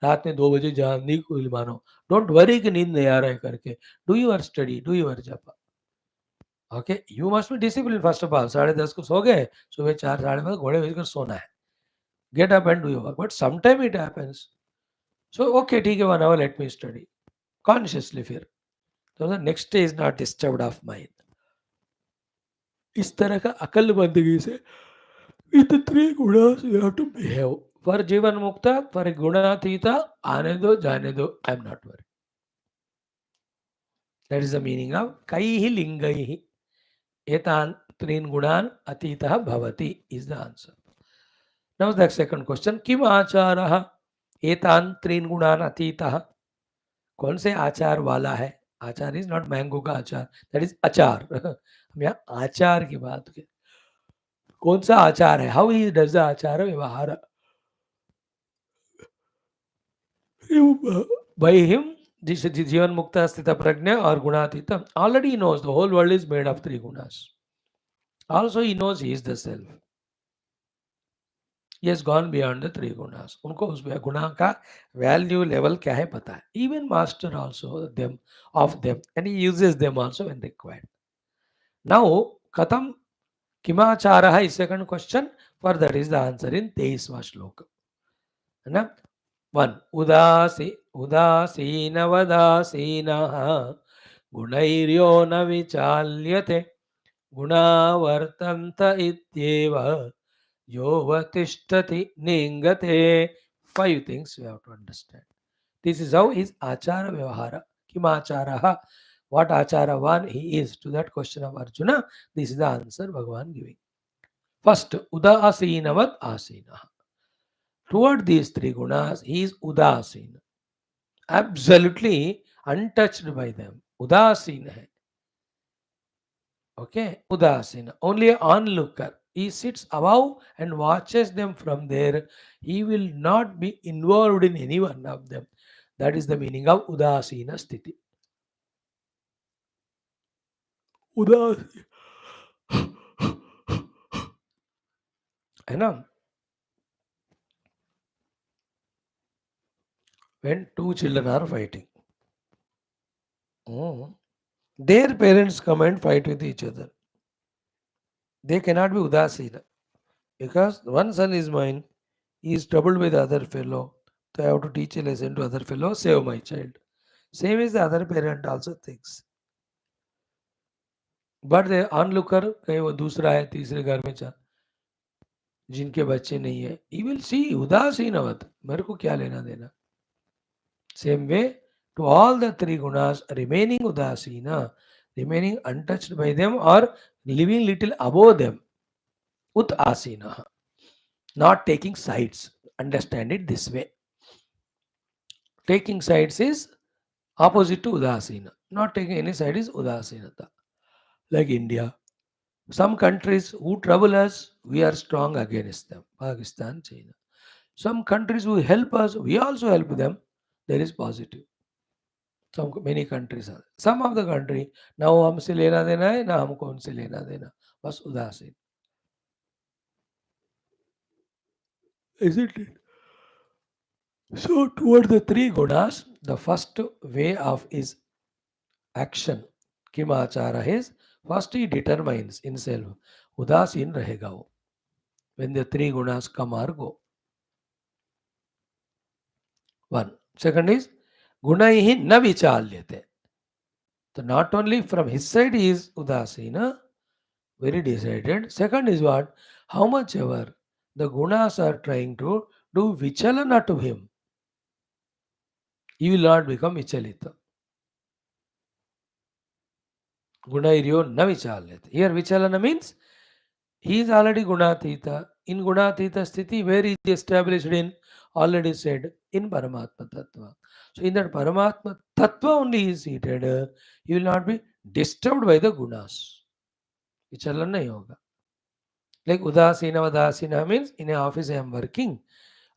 रात में 2 बजे जागने को मानो. डोंट वरी कि नींद नहीं आ रहा है करके. Do your study, do your जप. Okay, you must be discipline. First of all 10:30 को सो गए, सुबह 4 साढ़े 5 घोड़े भेजकर सोना है. Get up and do your work. But sometime it happens. So, okay, ठीक है, 1 hour let me study. Consciously फिर. So the next day is not disturbed of mind. इस तरह का अकलमंदगी से with the three gunas you have to behave. For जीवन मुक्ता, for गुणातीता, आने दो, जाने दो, I am not worried. That is the meaning of kaihi lingaihi. Etan trin gunan atitah bhavati is the answer. Now the second question, kim acharah etan trin gunan atitah? कौन से आचार वाला है? आचार इज नॉट मैंगो का आचार, that is आचार. हम यहाँ आचार की बात करें. कौन सा आचार है? हाउ ही डज द आचार व्यवहार. बाय हिम जिस जीवन मुक्त स्थित प्रज्ञा और गुणातीत already knows the whole world is made of three गुणास. Also he knows he is the self. He has gone beyond the three gunas. उनको उस गुना का वैल्यू लेवल क्या है पता है. Even master also them of them and he uses them also when required. Now katam kimacharah is second question. For that is the answer in 23वां श्लोक. है ना. 1 उदासीनवदासीनः गुणैर्यो न विचाल्यते गुणा वर्तन्त इत्येव Yovatishtati ningate. 5 things we have to understand. This is how is achara vyavahara. Kim acharaha? What achara one he is? To that question of Arjuna, this is the answer Bhagavan giving. First, udaasinavat asina. Toward these three gunas, he is udasina. Absolutely untouched by them. Udasina hai. Okay, udasina. Only an onlooker. He sits above and watches them from there. He will not be involved in any one of them. That is the meaning of udasina sthiti. Udas. I know. When two children are fighting, mm, their parents come and fight with each other. They cannot be udasina because one son is mine. He is troubled with the other fellow. So I have to teach a lesson to other fellow. Save my child. Same as the other parent also thinks. But the Onlooker कहीं वो दूसरा है तीसरे घर में जिनके बच्चे नहीं है ही विल सी उदासीन अवत मेरे को क्या लेना देना same way to all the three gunas remaining udasina, remaining untouched by them or living little above them, ut asina, not taking sides. Understand it this way. Taking sides is opposite to udasina. Not taking any side is udasinata. Like India, some countries who trouble us, we are strong against them. Pakistan, China. Some countries who help us, we also help them. There is positive. Some many countries are. Some of the country ना वो हमसे लेना देना है ना हमको उनसे लेना देना बस उदासीन. Isn't it? So toward the three gunas, the first way of is action. किम आचार is first he determines himself. उदासीन रहेगा वो. When the three gunas come or go. One. Second is गुणैः न विचाल्यते. So not only from his side he is udasina, very decided. Second is what? How much ever the gunas are trying to do vichalana to him, he will not become vichalita. Gunairyo na vichalyate. Here vichalana means he is already gunateetha. In gunateetha sthiti, where is he established in? Already said in Paramatma Tattva. So in that Paramatma Tattva only he is seated. He will not be disturbed by the gunas. Vichalana nahi hoga. Like udasina vadasina means in an office I am working.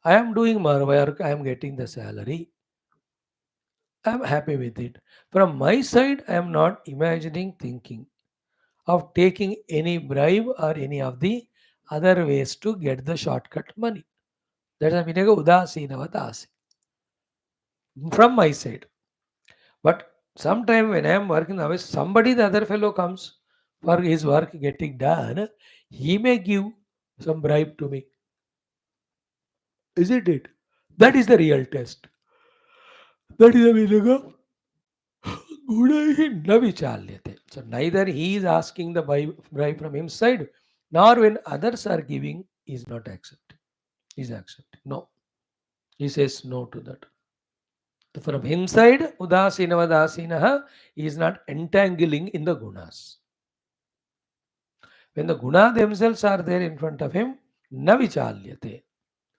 I am doing my work. I am getting the salary. I am happy with it. From my side, I am not imagining, thinking of taking any bribe or any of the other ways to get the shortcut money. That's the meaning of udasina vadasina. From my side. But sometime when I am working away, somebody, the other fellow comes for his work getting done. He may give some bribe to me. Isn't it? That is the real test. That is the meaning of Gunahi na vichalyate. So neither he is asking the bribe from his side, nor when others are giving, he is not accepting. He is accepting. No. He says no to that. So from his side, udasina vadasinaha, he is not entangling in the gunas. When the guna themselves are there in front of him, na vichalyate.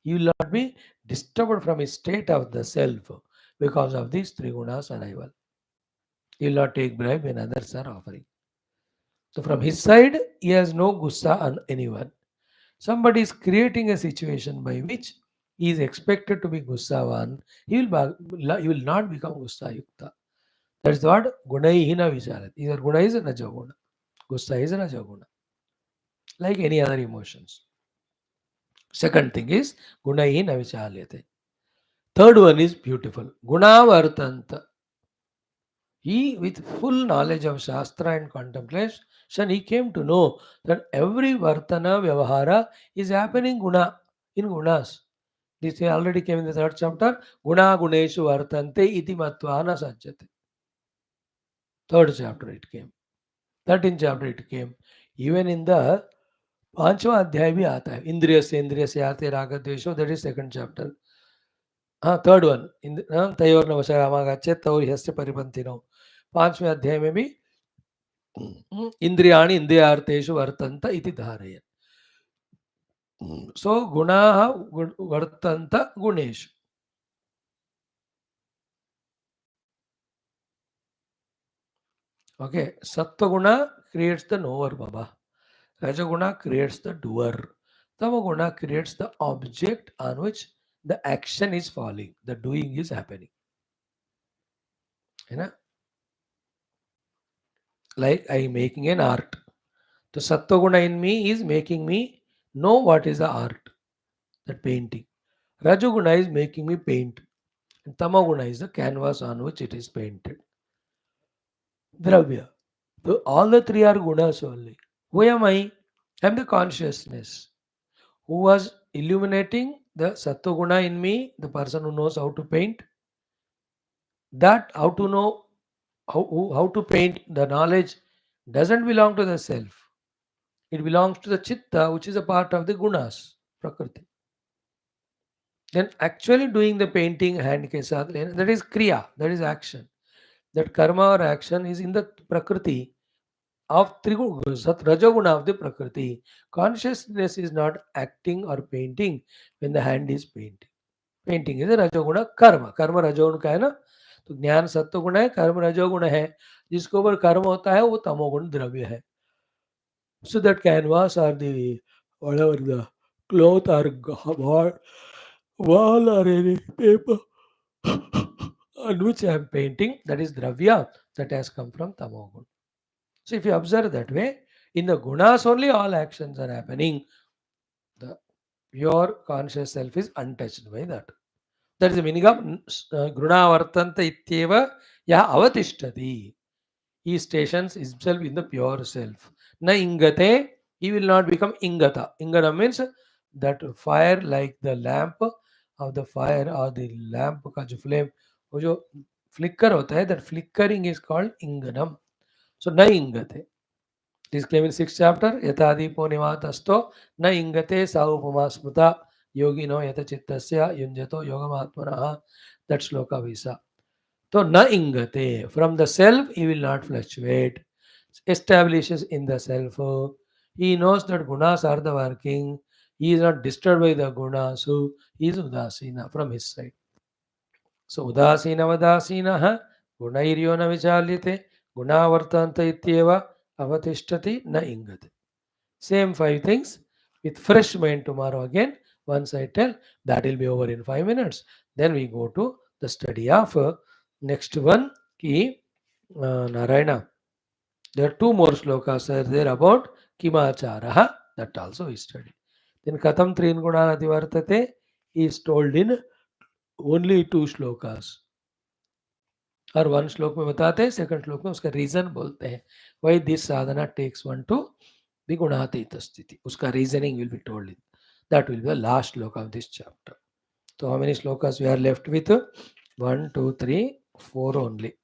He will not be disturbed from his state of the self because of these three gunas arrival. He will not take bribe when others are offering. So from his side, he has no gussa on anyone. Somebody is creating a situation by which he is expected to be gussavan. He will not become gussa yukta. That's what gunaihina vicharat. Either guna is a rajaguna, gussa is a rajaguna, like any other emotions. Second thing is gunaihina vichalyate. Third one is beautiful. Gunavartanta. He, with full knowledge of Shastra and contemplation, he came to know that every Vartana Vyavahara is happening in Gunas. This already came in the third chapter. Guna Guneshu Vartante iti Matvana Sajjate. Third chapter it came. 13th chapter it came. Even in the पांचवा अध्याय भी आता है, इंद्रिय से आते राग द्वेषो, that is second chapter. हाँ, थर्ड वन, तयोर नवश रामागाचे तौ ह्यस्य परिपंथिनो. पांचवें अध्याय में भी इंद्रियाणि इंद्रियार्थेषु वर्तन्त इति धारयन्. सो गुणाः वर्तन्त गुणेषु. Okay, Sattva-guna creates the knower, Baba. Rajaguna creates the doer. Tamaguna creates the object on which the action is falling, the doing is happening. You know? Like I am making an art. The Sattva-guna in me is making me know what is the art, that painting. Rajaguna is making me paint. And Tamaguna is the canvas on which it is painted. Dravya. So all the three are gunas only. Who am I? I am the consciousness who was illuminating the sattva-guna in me, the person who knows how to paint. That how to know how to paint, the knowledge doesn't belong to the self. It belongs to the chitta, which is a part of the gunas, prakriti. Then actually doing the painting, hand ke saath lena, that is kriya, that is action. That karma or action is in the prakriti of rajoguna of the prakriti. Consciousness is not acting or painting when the hand is painting. Painting है रजोगुण कर्म. कर्म रजोगुण का है ना, तो ज्ञान सत्वगुण है, कर्म रजोगुण है. जिसके ऊपर कर्म होता है वो तमोगुण द्रव्य है. So that canvas or the whatever the cloth or wall or any paper on which I am painting, that is dravya, that has come from tamogun. So if you observe that way, in the gunas only all actions are happening. The pure conscious self is untouched by that. That is the meaning of Gunavartanta ityeva ya avatishtati. He stations himself in the pure self. Na ingate, he will not become ingata. Ingata means that fire like the lamp of the fire or the lamp का जो flame, वो जो flicker होता है, that flickering is called inganam. So na ingate. This claim in 6th chapter, yatadipo nimatasto na ingate sa upama smruta yogino yata chittasya yunjato yogamatmanaha. That shloka visa. So na ingate, from the self he will not fluctuate. Establishes in the self. He knows that gunas are the working. He is not disturbed by the gunas. So he is udasina from his side. So udasinavadasinah gunairyo na vichalyate gunavartanta ityeva avatishtati na ingate. Same 5 things with fresh mind tomorrow again. Once I tell, that will be over in 5 minutes. Then we go to the study of next one, ki Narayana. There are 2 more slokas are there about Kimacharaha. That also we study. Then Katham Trin Gunanati Vartate is told in only 2 slokas. और 1 श्लोक में बताते हैं, second श्लोक में उसका reason बोलते हैं. Why this sadhana takes one to the Gunateetha sthiti. Uska reasoning will be told in. That will be the last shloka of this chapter. So how many shlokas we are left with? 1, 2, 3, 4 only.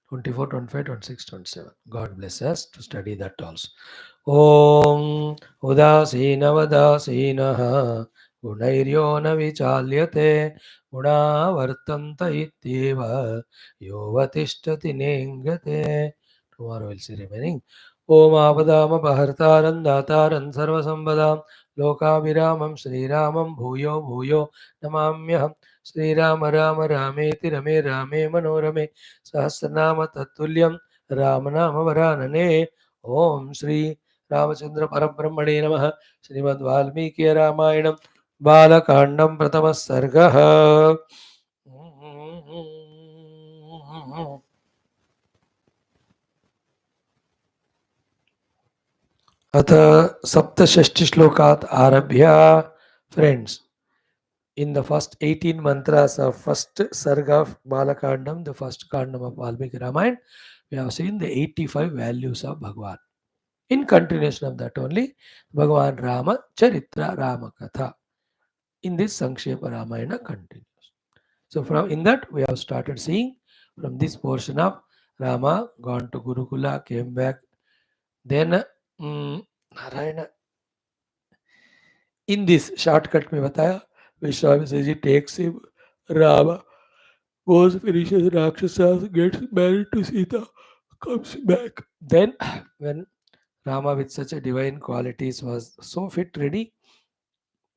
24, 25, 26, 27. God bless us to study that also. Om Udasinavadasinah Gunairyo na vichalyate Gunavartanta ityeva Yovatishtati nengate. Tomorrow we'll see remaining. Om Avadama Bhartaran Dataran Sarvasambadam Lokabhiramam Sriramam Bhuyo Bhuyo Namamyaham Sriram Rama Rameti Rame Rame Manorame सहस्रनाम तत्तुल्यं रामनाम वरानने. ओम श्री रामचंद्र परब्रह्मणे नमः. श्रीमद् वाल्मीकि रामायणं बालकांडं प्रथमः सर्गः. अथ सप्तषष्टि श्लोकात् आरभ्य. Friends, in the first 18 mantras of first sarga of Balakandam, the first kandam of Valmiki Ramayana, we have seen the 85 values of Bhagavan. In continuation of that only, Bhagavan Rama Charitra Rama Katha. In this Sankshepa Ramayana continues. So from in that we have started seeing from this portion of Rama gone to Gurukula, came back. Then Narayan in this shortcut में बताया Vishwamitra ji takes him, Rama goes, finishes Rakshasas, gets married to Sita, comes back. Then when Rama with such a divine qualities was so fit ready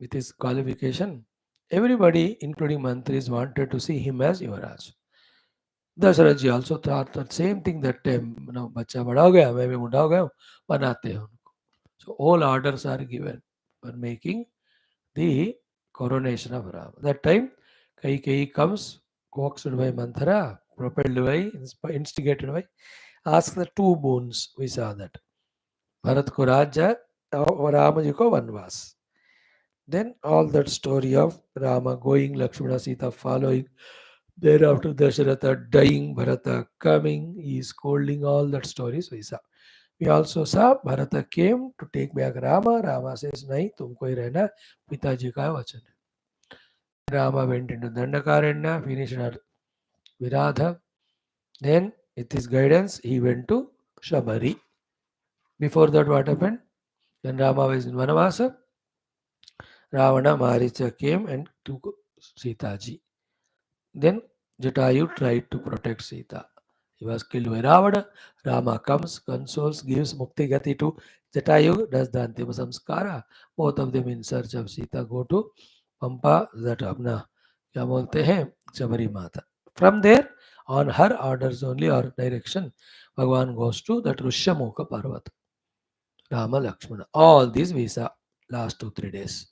with his qualification, everybody including mantris wanted to see him as Yuvraj. Dasharath ji also thought the same thing that time, बच्चा बड़ा हो गया मैं भी बूढ़ा हो गया हूँ बनाते हैं उनको. So all orders are given for making the coronation of Rama. That time Kaikeyi comes, coaxed by Manthara, propelled by, instigated by, asks the two boons. We saw that. Bharat ko Raja और Rama ji ko Vanvas. Then all that story of Rama going, Lakshmana Sita following, thereafter Dasharatha dying, Bharata coming, he is scolding, all that stories we saw. We also saw Bharata came to take back Rama. Rama says, नहीं तुमको ही रहना, पिताजी का वचन है. Rama went into Dandakaranya, finished her Viradha. Then, with his guidance, he went to Shabari. Before that, what happened? When Rama was in Vanavasa, Ravana Maricha came and took Sita ji. Then Jatayu tried to protect Sita. He was killed by Ravana. Rama comes, consoles, gives Mukti Gati to Jatayu, does the Antima Samskara. Both of them in search of Sita go to Pampa, that अपना क्या बोलते हैं शबरी माता. From there, on her orders only or direction, Bhagavan goes to that Rishyamukha Parvat. Rama Lakshmana. All these we saw last 2-3 days.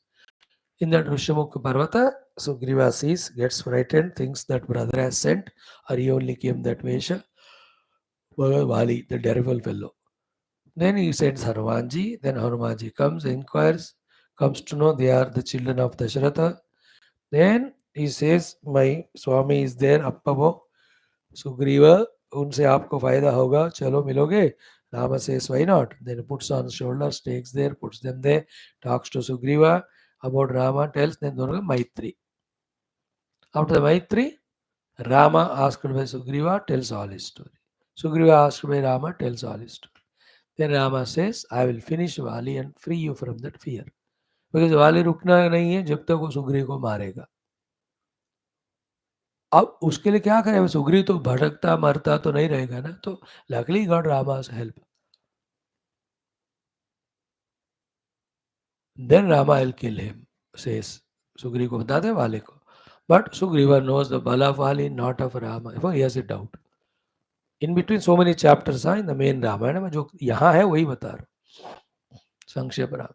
In that Rishyamukha Parvata, Sugriva sees, gets frightened, thinks that brother has sent, or he only came that Vesha. Vali, the terrible fellow. Then he sends Hanumanji. Then Hanumanji comes, inquires, comes to know they are the children of Dasharatha. Then he says, my Swami is there, Appavo, Sugriva, उनसे आपको फायदा होगा, चलो मिलोगे. Rama says, why not? Then puts on shoulders, takes there, puts them there, talks to Sugriva about Rama, tells them दोनों का Maitri. After the Maitri, Rama asked by Sugriva tells all his story. Sugriva asked by Rama tells all his story. Then Rama says, I will finish Vali and free you from that fear. Because Vali रुकना नहीं है जब तक वो सुग्रीव को मारेगा. अब उसके लिए क्या करें, सुग्रीव तो भटकता मरता तो नहीं रहेगा ना. तो luckily got Rama's help. Then Rama will kill him, says Sugriv को बता दे वाले को. But Sugriva knows the bala of Vali, not of Rama. Therefore he has a doubt. In between so many chapters in the main Ramayana में जो यहाँ है वही बता रहा हूँ, संक्षेप Ramayan.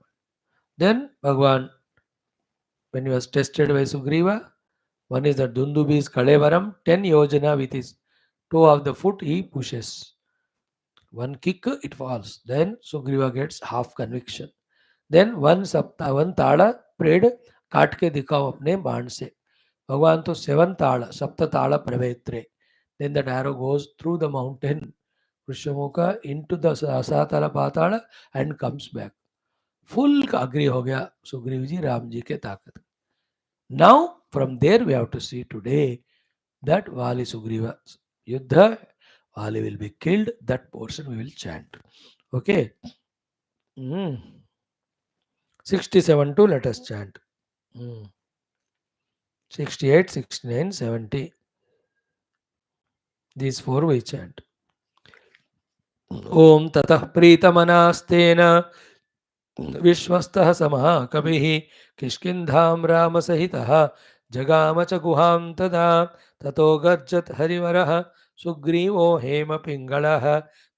Then Bhagwan, when he was tested by Sugriva, one is that Dundubi's Kalevaram, 10 yojana with his toe of the foot he pushes. One kick it falls. Then Sugriva gets half conviction. Then one ताड़ा prayed, काट के दिखाओ अपने बाण से. भगवान तो 7 ताड़ा, सप्त ताड़ा प्रवेत्रे. Then that arrow goes through the mountain, Rishyamukha, into the Asatala Patala and comes back. Full agree हो गया सुग्रीव जी राम जी के ताकत. Now from there we have to see today that Vali Sugriva Yuddha, Vali will be killed. That portion we will chant. Okay. 67 to let us chant. 68, 69, 70. These 4 we chant. Om Tatah Pritamanasteena विश्वस्तः समः कविः किष्किन्धां रामसहितः जगाम च गुहां तदा ततो गर्जत हरिवरः सुग्रीवो हेमपिङ्गळः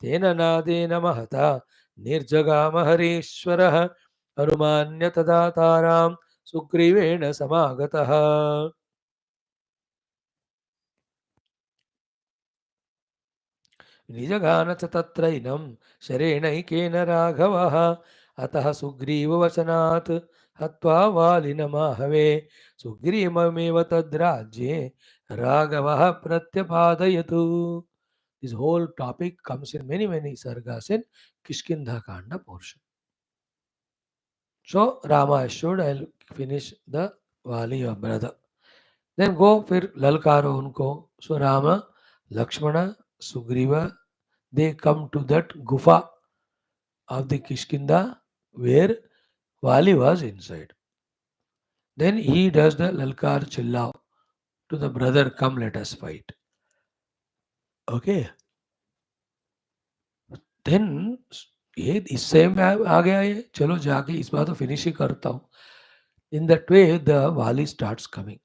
तेन नादेन महता निर्जगाम हरीश्वरः हनुमान्य तदा तारां सुग्रीवेण समागतः. निजगान च तत्रैनं शरेणैकेन राघवः अतः सुग्रीववचनात् हत्वा वालिनमाहवे सुग्रीवमेव तद्राज्ये राघवः प्रत्यपादयतु. This whole topic comes in many sargas in Kishkindha Kanda portion. So Rama assured, I'll finish the Vali your brother. Then go फिर ललकारो उनको. So Rama, Lakshmana, Sugriva, they come to that gufa of the Kishkinda where Vali was inside. Then he does the lalkar chillav to the brother, come let us fight. Okay. Then ये इससे में आ गया ये, चलो जाके इस बार तो finish ही करता हूँ. In that way, the Vali starts coming.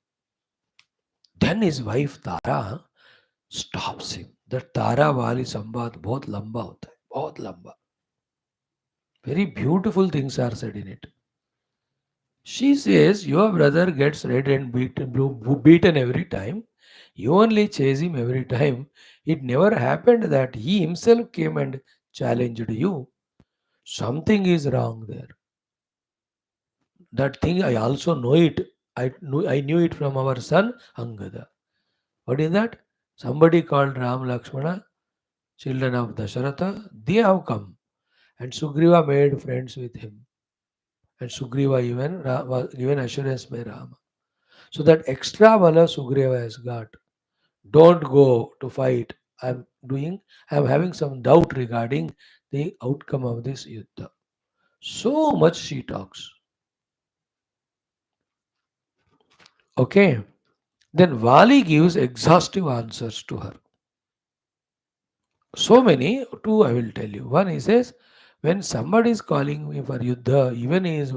Then his wife Tara stops him. That Tara Vali संवाद बहुत लंबा होता है, बहुत लंबा. Very beautiful things are said in it. She says, your brother gets red and beaten every time. You only chase him every time. It never happened that he himself came and challenged you. Something is wrong there. That thing I also know it. I knew it from our son Angada. What is that? Somebody called Ram Lakshmana, children of Dasharatha, they have come. And Sugriva made friends with him. And Sugriva even was given assurance by Rama. So that extra valor Sugriva has got. Don't go to fight. I'm having some doubt regarding the outcome of this yuddha. So much she talks. Okay. Then Vali gives exhaustive answers to her. So many, two I will tell you. One, he says, when somebody is calling me for yuddha, even his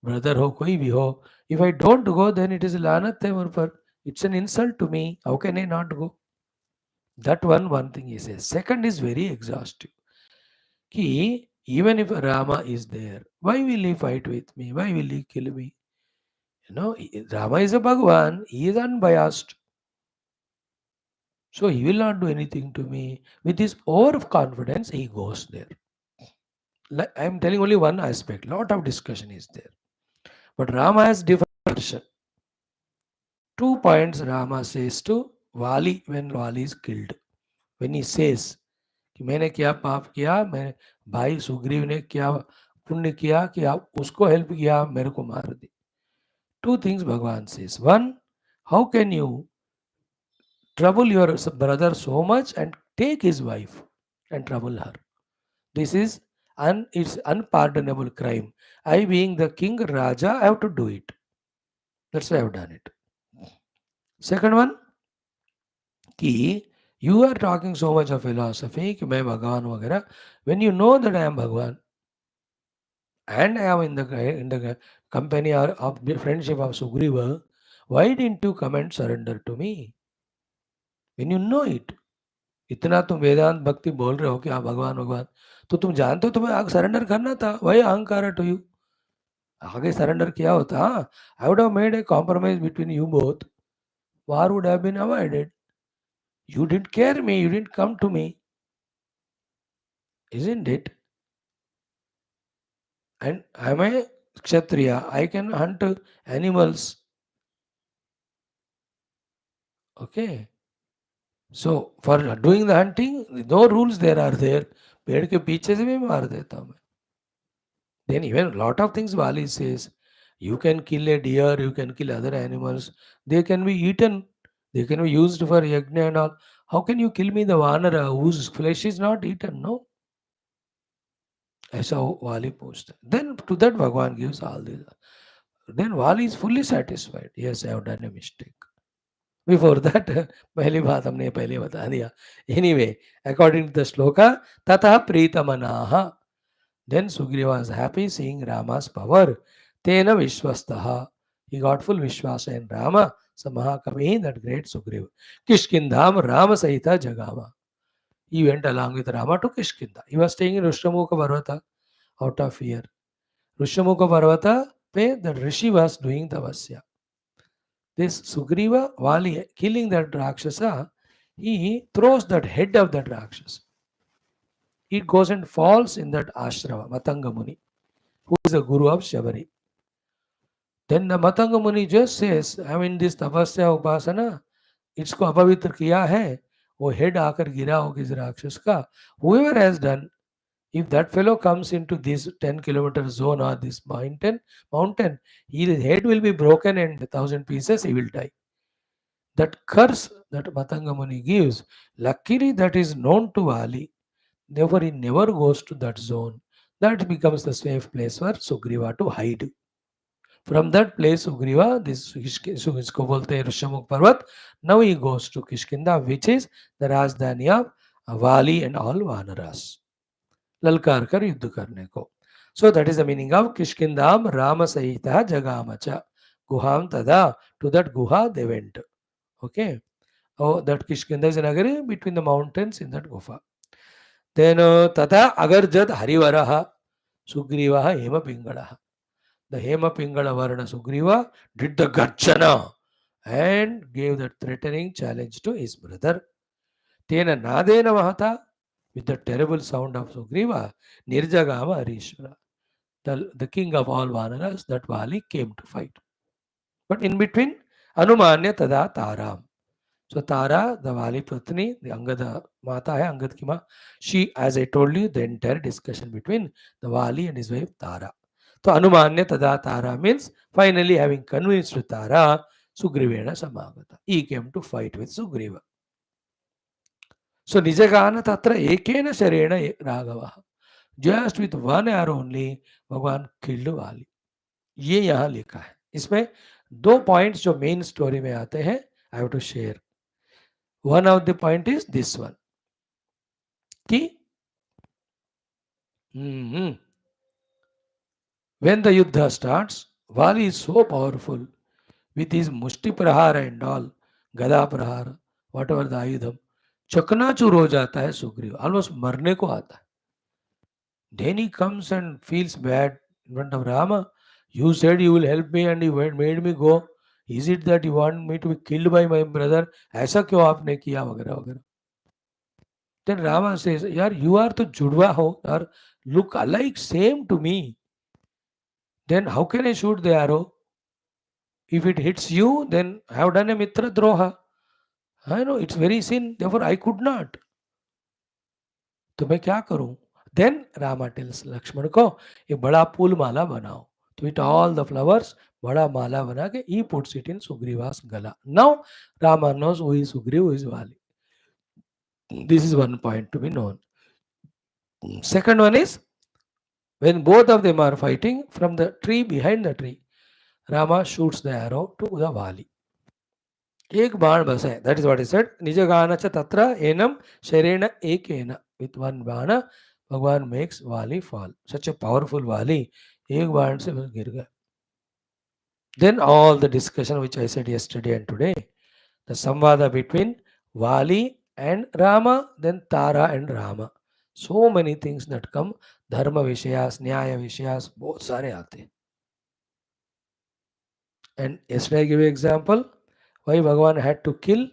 brother ho, koi bhi ho, if I don't go, then it is lanat hai mur par. It's an insult to me. How can I not go? That one thing he says. Second is very exhaustive. Ki, even if Rama is there, why will he fight with me? Why will he kill me? Rama is a Bhagwan. He is unbiased. So he will not do anything to me. With his overconfidence, he goes there. Like, I am telling only one aspect. Lot of discussion is there. But Rama has different version. 2 points Rama says to Vali when Vali is killed. When he says कि मैंने क्या पाप किया, मैं भाई सुग्रीव ने क्या पुण्य किया कि आप उसको हेल्प किया, मेरे को मार दी. 2 things Bhagavan says. One, how can you trouble your brother so much and take his wife and trouble her? This is it's unpardonable crime. I being the king Raja, I have to do it. That's why I have done it. Second one, कि you are talking so much of philosophy कि मैं भगवान वगैरह. When you know that I am Bhagwan and I am in the company of the friendship of Sugriva, why didn't you come and surrender to me? When you know it, इतना तुम वेदांत भक्ति बोल रहे हो कि हाँ भगवान भगवान, तो तुम जानते हो तुम्हें आगे सरेंडर करना था. वही अहंकार टू यू. आगे सरेंडर किया होता, I would have made a compromise between you both. War would have been avoided. You didn't care me, you didn't come to me. Isn't it? And I'm a Kshatriya. I can hunt animals. Okay. So for doing the hunting, no rules there are there. पेड़ के पीछे से भी मार देता हूँ मैं. Then even lot of things Vali says. You can kill a deer, you can kill other animals. They can be eaten. They can be used for yajna and all. How can you kill me the vanara whose flesh is not eaten? No. ऐसा वाली पूछता है. Then to that Bhagwan gives all this. Then Vali is fully satisfied. Yes, I have done a mistake. Before that, पहली बात हमने पहले बता दिया. Anyway, according to the shloka, ततः प्रीतमनाः. Then Sugriva was happy seeing Rama's power. Tena Vishwastaha. He got full Vishwasa in Rama. Samahakavi, that great Sugriva. Kishkindham Rama Sahita Jagama. He went along with Rama to Kishkinda. He was staying in Rushamukha Parvata out of fear. Rushamukha Parvata, where the Rishi was doing tapasya. This Sugriva, while killing that Rakshasa, he throws that head of that Rakshasa. It goes and falls in that ashrama, Matanga Muni, who is the guru of Shabari. Then the Matanga Muni just says, I mean this tapasya upasana, इसको अपवित्र किया है, वो head आकर गिरा हो किसी राक्षस का. Whoever has done, if that fellow comes into this 10-kilometer zone or this mountain, his head will be broken and 1,000 pieces, he will die. That curse that Matanga Muni gives, luckily that is known to Vali. Therefore, he never goes to that zone. That becomes the safe place for Sugriva to hide. From that place, Sugriva, इसको बोलते हैं ऋषमुख पर्वत. Now he goes to Kishkinda, which is the राजधानी of Vali and all Vanaras. ललकार कर युद्ध करने को. So that is the meaning of Kishkindam Rama Sahita Jagamacha. Guham Tada. To that Guha they went. Okay. Oh, that Kishkinda is an agari between the mountains in that Gufa. Then Tata Agarjad Harivaraha Sugrivaha Hema Pingalaha. The Hema Pingala Varana Sugriva did the Garchana and gave the threatening challenge to his brother. Tena Nadena Mahata, with the terrible sound of Sugriva, Nirjagama Arishwara, the king of all Vanaras, that Vali came to fight. But in between, Anumanya Tada Taram. So Tara, the Vali Pratni, the Angada Mata hai, Angad ki ma, she, as I told you, the entire discussion between the Vali and his wife Tara. So Anumanya Tada Tara means finally having convinced Tara, Sugrivena Samagata. He came to fight with Sugriva. So Nijagana Tatra Ekena Sharena Raghava. Just with one arrow only, भगवान killed वाली. ये यहाँ लिखा है. इसमें दो points जो main story में आते हैं, I have to share. One of the point is this one कि when the yuddha starts, Vali is so powerful with his mushti prahara and all, gada prahara, whatever the ayudham, चकनाचूर हो जाता है Sugriva, almost मरने को आता है. Then he comes and feels bad in front of Rama. You said you will help me and you made me go. Is it that you want me to be killed by my brother? ऐसा क्यों आपने किया वगैरह वगैरह. Then Rama says, यार you are तो जुड़वा हो और look alike same to me. Then how can I shoot the arrow? If it hits you, then I have done a mitra droha. I know it's very sin, therefore I could not. तो मैं क्या करूं? Then Rama tells Lakshmana को एक बड़ा फूल माला बनाओ. To with all the flowers, बड़ा माला बना के he puts it in Sugriva's gala. Now Rama knows who is Sugriva, who is Vali. This is one point to be known. Second one is when both of them are fighting from the tree behind the tree, Rama shoots the arrow to the Vali. एक बाण बस है. That is what he said. निजगान च तत्र annum शरेण एकेन. With one बाण भगवान makes Vali fall. Such a powerful Vali. एक बाण से बस गिर गया. Then all the discussion which I said yesterday and today, the samvada between Vali and Rama, then Tara and Rama. So many things that come, dharma vishayas, nyaya vishayas, बहुत सारे आते. And yesterday I gave you example why Bhagavan had to kill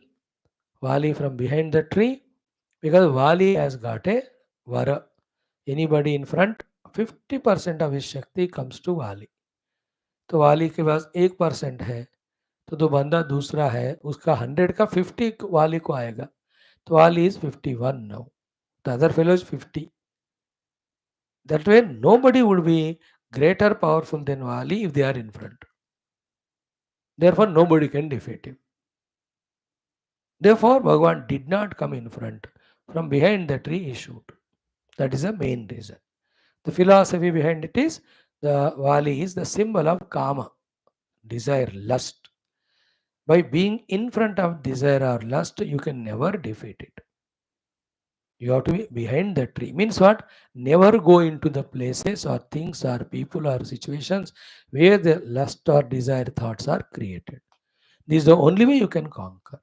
Vali from behind the tree, because Vali has got a vara. Anybody in front, 50% of his shakti comes to Vali. तो वाली के पास 1% है, तो जो बंदा दूसरा है उसका 100 का 50 वाली को आएगा. तो वाली is 51 now. The other fellow is 50. That way nobody would be greater powerful than Vali if they are in front. Therefore nobody can defeat him. Therefore Bhagavan did not come in front. From behind the tree he shoot. That is the main reason. The philosophy behind it is the Vali is the symbol of kama, desire, lust. By being in front of desire or lust, you can never defeat it. You have to be behind the tree. Means what? Never go into the places or things or people or situations where the lust or desire thoughts are created. This is the only way you can conquer.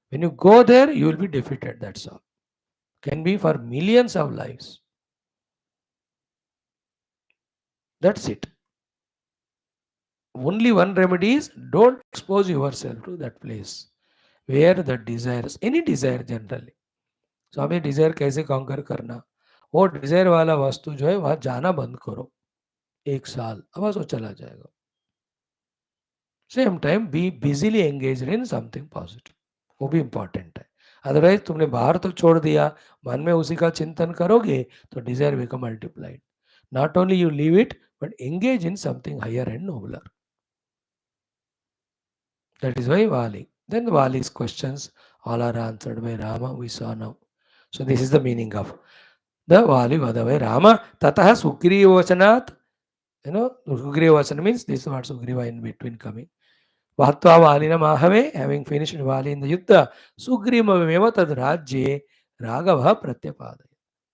When you go there, you will be defeated. That's all. Can be for millions of lives. That's it. Only one remedy is don't expose yourself to that place where the desires, any desire generally. So हमें Dzire कैसे conquer करना, वो Dzire वाला वस्तु जो है वहां जाना बंद करो 1 साल, अब बस वो चला जाएगा. Same time be busily engaged in something positive, वो भी इंपॉर्टेंट है. अदरवाइज तुमने बाहर तो छोड़ दिया, मन में उसी का चिंतन करोगे तो desire become multiplied. Not only you leave it but engage in something higher and nobler. That is why Vali. Then Vali's questions all are answered by Rama, we saw now. So this is the meaning of. The Vali Vadavai Rama Tataha Sugriva Vachanat. Sugriva Vachana means this is what Sugriva in between coming. Vahtva Valina Mahave, having finished Vali in the Yuddha, Sugriva Meva Tad Rajye Raghava Pratyapadaya.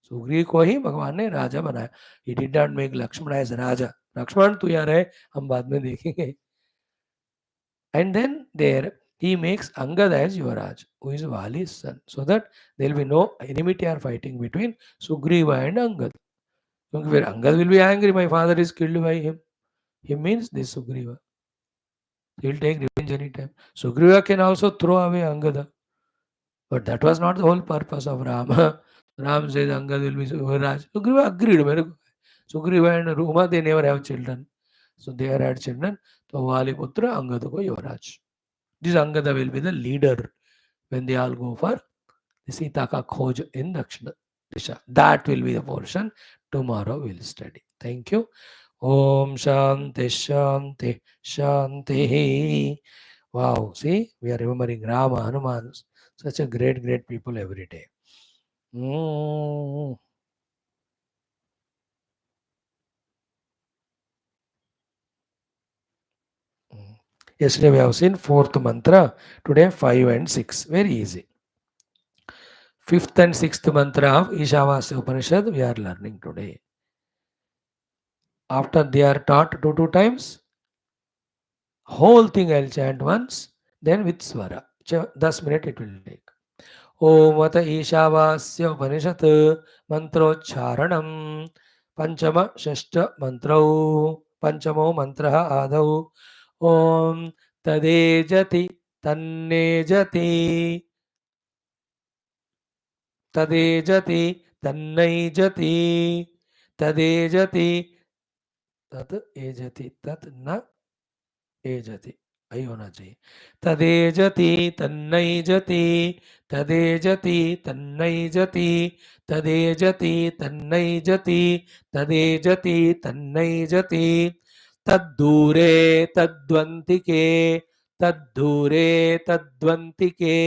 Sugriva को ही भगवान ने राजा बनाया. He did not make Lakshmana as राजा. लक्ष्मण तू यहाँ रहे, हम बाद में देखेंगे. And then there he makes Angad as Yuvraj, who is Vali's son, so that there will be no enmity or fighting between Sugriva and Angad. Because where Angad will be angry, my father is killed by him. He means this Sugriva. He will take revenge anytime. Sugriva can also throw away Angada. But that was not the whole purpose of Rama. Ram says Angad will be Yuvraj. Sugriva agreed. Sugriva and Ruma, they never have children. So they had children. So Vali Putra, Angad ko Yuvraj. This Angada will be the leader when they all go for the Sita ka khoj in Dakshina Disha. That will be the portion tomorrow we'll study. Thank you. Om Shanti Shanti Shanti. Wow, see, we are remembering Rama, Hanuman, such a great people every day. Yesterday we have seen fourth mantra, today 5 and 6. Very easy. Fifth and sixth mantra of Ishavasya Upanishad we are learning today. After they are taught 2 times, whole thing I'll chant once, then with swara. 10 minutes it will take. Om Ata Ishavasya Upanishad Mantrocharanam Panchama Shashta Mantrau Panchamo Mantra Adau Om Tadejati Tannejati Tadejati Tannaijati Tadejati Tat Ejati Tat Na Ejati. आई होना चाहिए. तदेजति तन्नैजति तदेजति तन्नैजति तदेजति तन्नैजति तदेजति तन्नैजति तद्दूरे तद्वन्तिके तद्दूरे तद्वन्तिके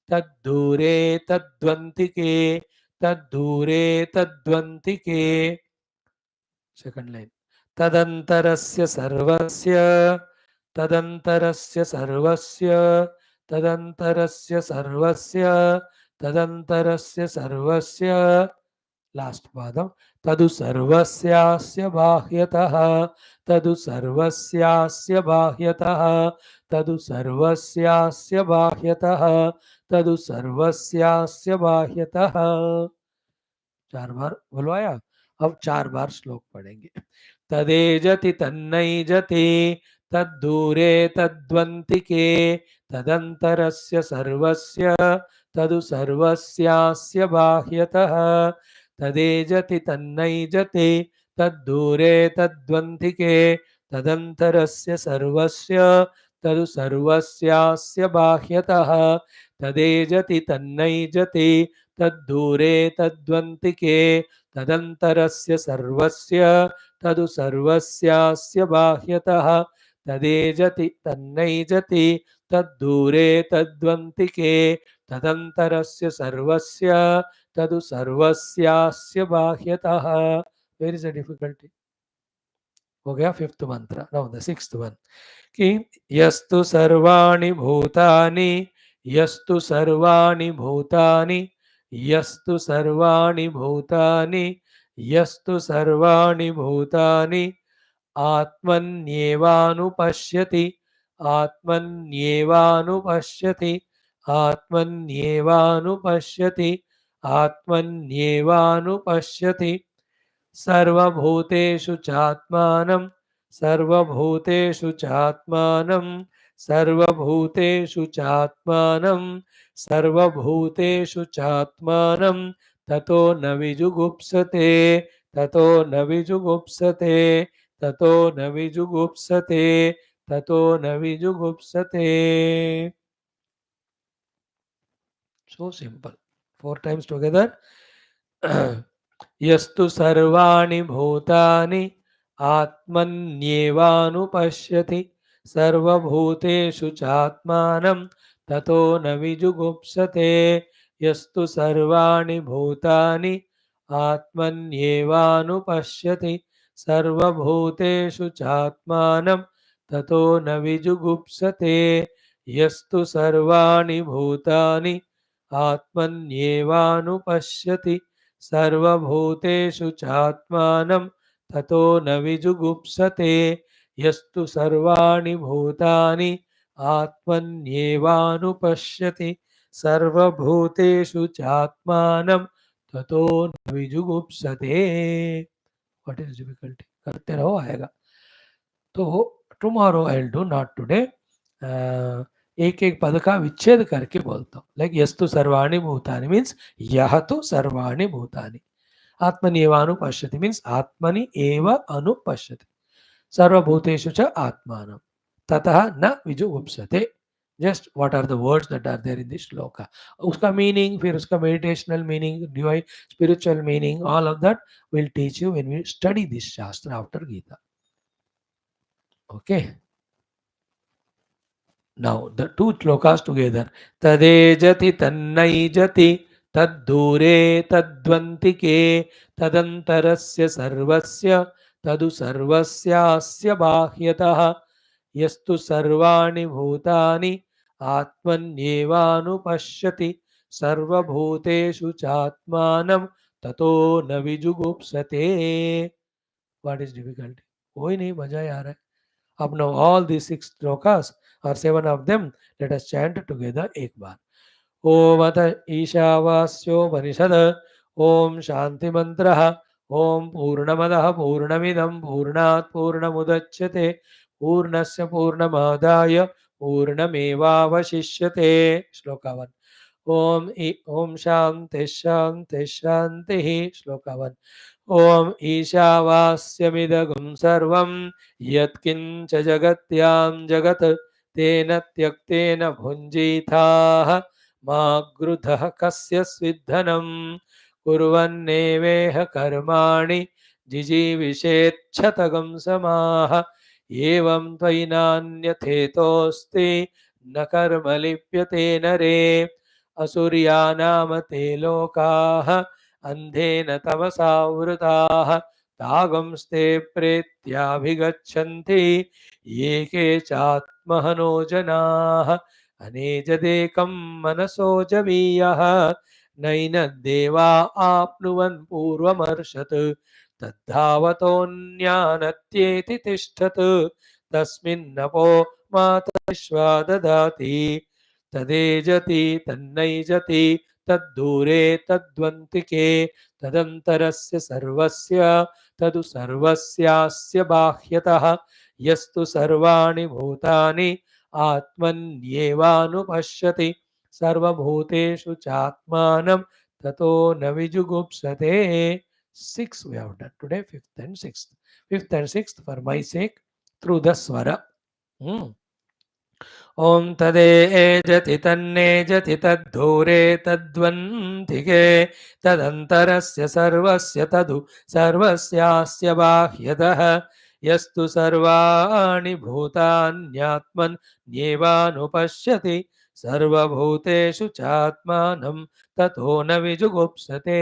तद्दूरे तद्वन्तिके तद्दूरे तद्वन्तिके. Second line. तदंतरस्य सर्वस्य तदंतरस्य सर्वस्य तदंतरस्य सर्वस्य तदंतरस्य सर्वस्य. Last पादम. तदु सर्वस्यास्य बाह्यतः तदु सर्वस्यास्य बाह्यतः तदु सर्वस्यास्य बाह्यतः तदु सर्वस्यास्य बाह्यतः. 4 बार बुलवाया. अब 4 बार श्लोक पढ़ेंगे. तदेजति तन्नैजति तद्दूरे तद्वन्तिके तदंतरस्य सर्वस्य तदु सर्वस्यास्य बाह्यतः तदेजति तन्नैजति तद्दूरे तद्वन्तिके तदंतरस्य सर्वस्य तदु सर्वस्यास्य बाह्यतः तदेजति तन्नैजति तद्दूरे तद्वन्तिके तदंतरस्य सर्वस्य तदु सर्वस्यास्य बाह्यतः तदेजति तन्नैजति तद्दूरे तद्वन्तिके तदंतरस्य सर्वस्य तदु सर्वस्यास्य बाह्यतः. Where is the difficulty? हो गया फिफ्थ मंत्र. नाउ द सिक्स्थ वन कि यस्तु सर्वाणि भूतानि यस्तु सर्वाणि भूतानि यस्तु सर्वाणि भूतानि यस्तु सर्वाणि भूतानि आत्मन्येवानुपश्यति आत्मन्येवानुपश्यति आत्मन्येवानुपश्यति आत्मन्येवानुपश्यति. सर्वभूतेषु चात्मानं सर्वभूतेषु चात्मानं सर्वभूतेषु चात्मानं सर्वभूतेषु चात्मानं ततो न विजुगुप्सते ततो न विजुगुप्सते ततो न विजुगुप्सते ततो न विजुगुप्सते. So simple. 4 times together. यस्तु सर्वाणि भूतानि आत्मन्येवानुपश्यति सर्वभूतेषु चात्मानं ततो न विजुगुप्सते. यस्तु सर्वाणि भूतानि आत्मन्येवानुपश्यति सर्वभूतेषु चात्मानं ततो न विजुगुप्सते यस्तु सर्वाणि भूतानि आत्मन्येवानुपश्यति सर्वभूतेषु चात्मानं ततो न विजुगुप्सते यस्तु सर्वाणि भूतानि आत्मन्येवानुपश्यति सर्वभूतेषु चात्मानं ततो न विजुगुप्सते. What is difficulty? करते रहो, आएगा. तो tomorrow I will do, not today. एक एक पद का विच्छेद करके बोलता हूँ. लाइक यस्तु सर्वाणि भूतानि मीन्स यह तो सर्वाणि भूतानि. आत्मन्येवानुपश्यति मीन्स आत्मनि एव अनुपश्यति. सर्वभूतेषु च आत्मानं ततः न विजुगुप्सते. Just what are the words that are there in this श्लोका. उसका मीनिंग, फिर उसका meditational meaning, divine spiritual meaning, all of that will teach you when we study this शास्त्र after Gita. Okay. Now the two shlokas together. Tadejati tannaijati taddure tadvantike tadantarasya sarvasya tadu sarvasyasya bahyatah yastu sarvani bhutani atmanyevanupashyati sarvabhuteshu chatmanam tato na vijugupsate. What is difficult? कोई नहीं, मजा ही आ रहा है. Up now all these 6 shlokas or 7 of them, let us chant together एक बार. ओम अथ ईशावास्योपनिषद ओम शांति मंत्रः ओम पूर्णमदः पूर्णमिदं पूर्णात् पूर्णमुदच्यते पूर्णस्य पूर्णमादाय पूर्णमेवावशिष्यते. श्लोका 1. ओम शांति शांति शांति. श्लोका 1. ओम ईशावास्यमिदगुं सर्वं यत्किंच जगत्यां जगत् तेन त्यक्तेन भुञ्जीथाः मा गृधः कस्य स्विद्धनं कुर्वन्नेवेह कर्माणि जिजीविषेच्छतगं समाः एवं त्वयि नान्यथेतोऽस्ति न कर्म लिप्यते नरे असुर्यानाम ते लोकाः अंधेन तमसा वृताः तागंस्ते प्रेत्याभिगच्छन्ति ये के चात्महनो जनाः अनेजदेकं मनसो जवीयः नैनद्देवा आप्नुवन् पूर्वमर्षत् तद्धावतोऽन्यानत्येति तिष्ठत् तस्मिन्नपो माता विश्वा ददाति तदेजति तन्नैजति तद्दूरे तद्वन्तिके तदन्तरस्य सर्वस्य तदु सर्वस्यास्य बाह्यतः यस्तु सर्वाणि भूतानि आत्मन्येवानुपश्यति सर्वभूतेषु चात्मानं ततो न विजुगुप्सते. 6 we have done today, 5th and 6th. 5th and 6th for my sake through the swara. ओम तदेजति तन्नेजति तद्धूरे तद्वन्तिके तदन्तरस्य सर्वस्य तदु सर्वस्यास्य बाह्यतः यस्तु सर्वाणि भूतान्यात्मन्येवानुपश्यति सर्वभूतेषु चात्मानं ततो न विजुगुप्सते.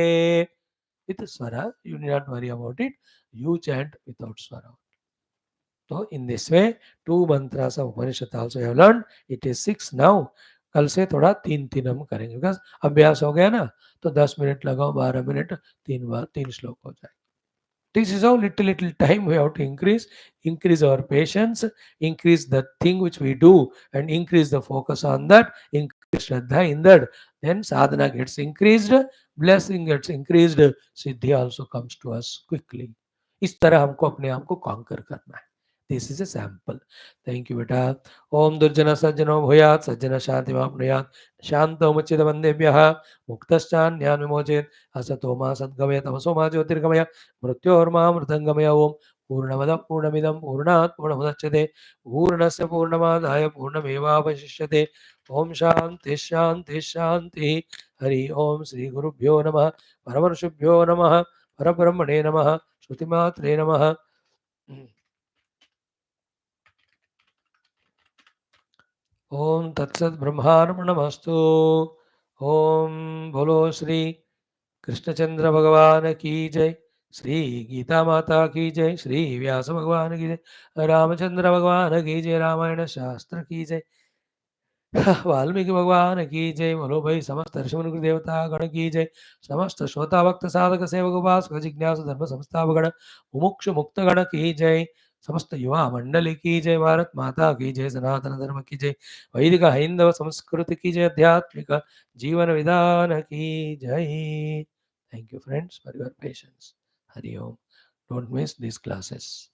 With swara, you need not worry about it. You chant without swara. So in this way, 2 mantras of Upanishad also you have learned. It is 6 now. कल से थोड़ा 3-3 हम करेंगे, बिकॉज अभ्यास हो गया ना, तो 10 मिनट लगाओ, 12 मिनट, 3 बार 3 श्लोक हो जाए. This is how little time we have to increase our patience, increase the thing which we do, and increase the focus on that, increase Shraddha in that. Then sadhana gets increased, blessing gets increased, siddhi also comes to us quickly. इस तरह हमको अपने आप को conquer करना है. This is a sample. Thank you, beta. Om Durjana Sajjano Bhuyat, Sajjana Shanti Mapnuyat, Shanto Muchida Bandebhyaha, Muktaschan Nyan Vimochet, Asatoma Sadgamaya Tamasoma Jyotirgamaya, Mrityorma Om Purnamada Purnamidam Purnat Purnamudachyate Purnasya Purnamadaya Purnamevavashishyate. Om Shanti Shanti Shanti. Hari Om Sri Gurubhyo Namaha Paramanushubhyo Namaha Parabrahmane Namaha Shrutimatre Namaha. ओम तत्सत ब्रह्मार्पणमस्तु. ओम बोलो श्री कृष्णचंद्र भगवान की जय, श्री गीता माता की जय, श्री व्यास भगवान की जय, रामचंद्र भगवान की जय, रामायण शास्त्र की जय, वाल्मीकि भगवान की जय। बोलो भाई समस्त ऋषि देवता गण की जय, समस्त श्रोता भक्त साधक सेवक उपासक जिज्ञासु धर्म संस्थापक गण मुमुक्षु मुक्त गण की जय, समस्त युवा मंडली की जय, भारत माता की जय, सनातन धर्म की जय, वैदिक हिंदव संस्कृति की जय, आध्यात्मिक जीवन विधान की जय। Thank you friends for your patience. Hari Om. Don't miss these classes.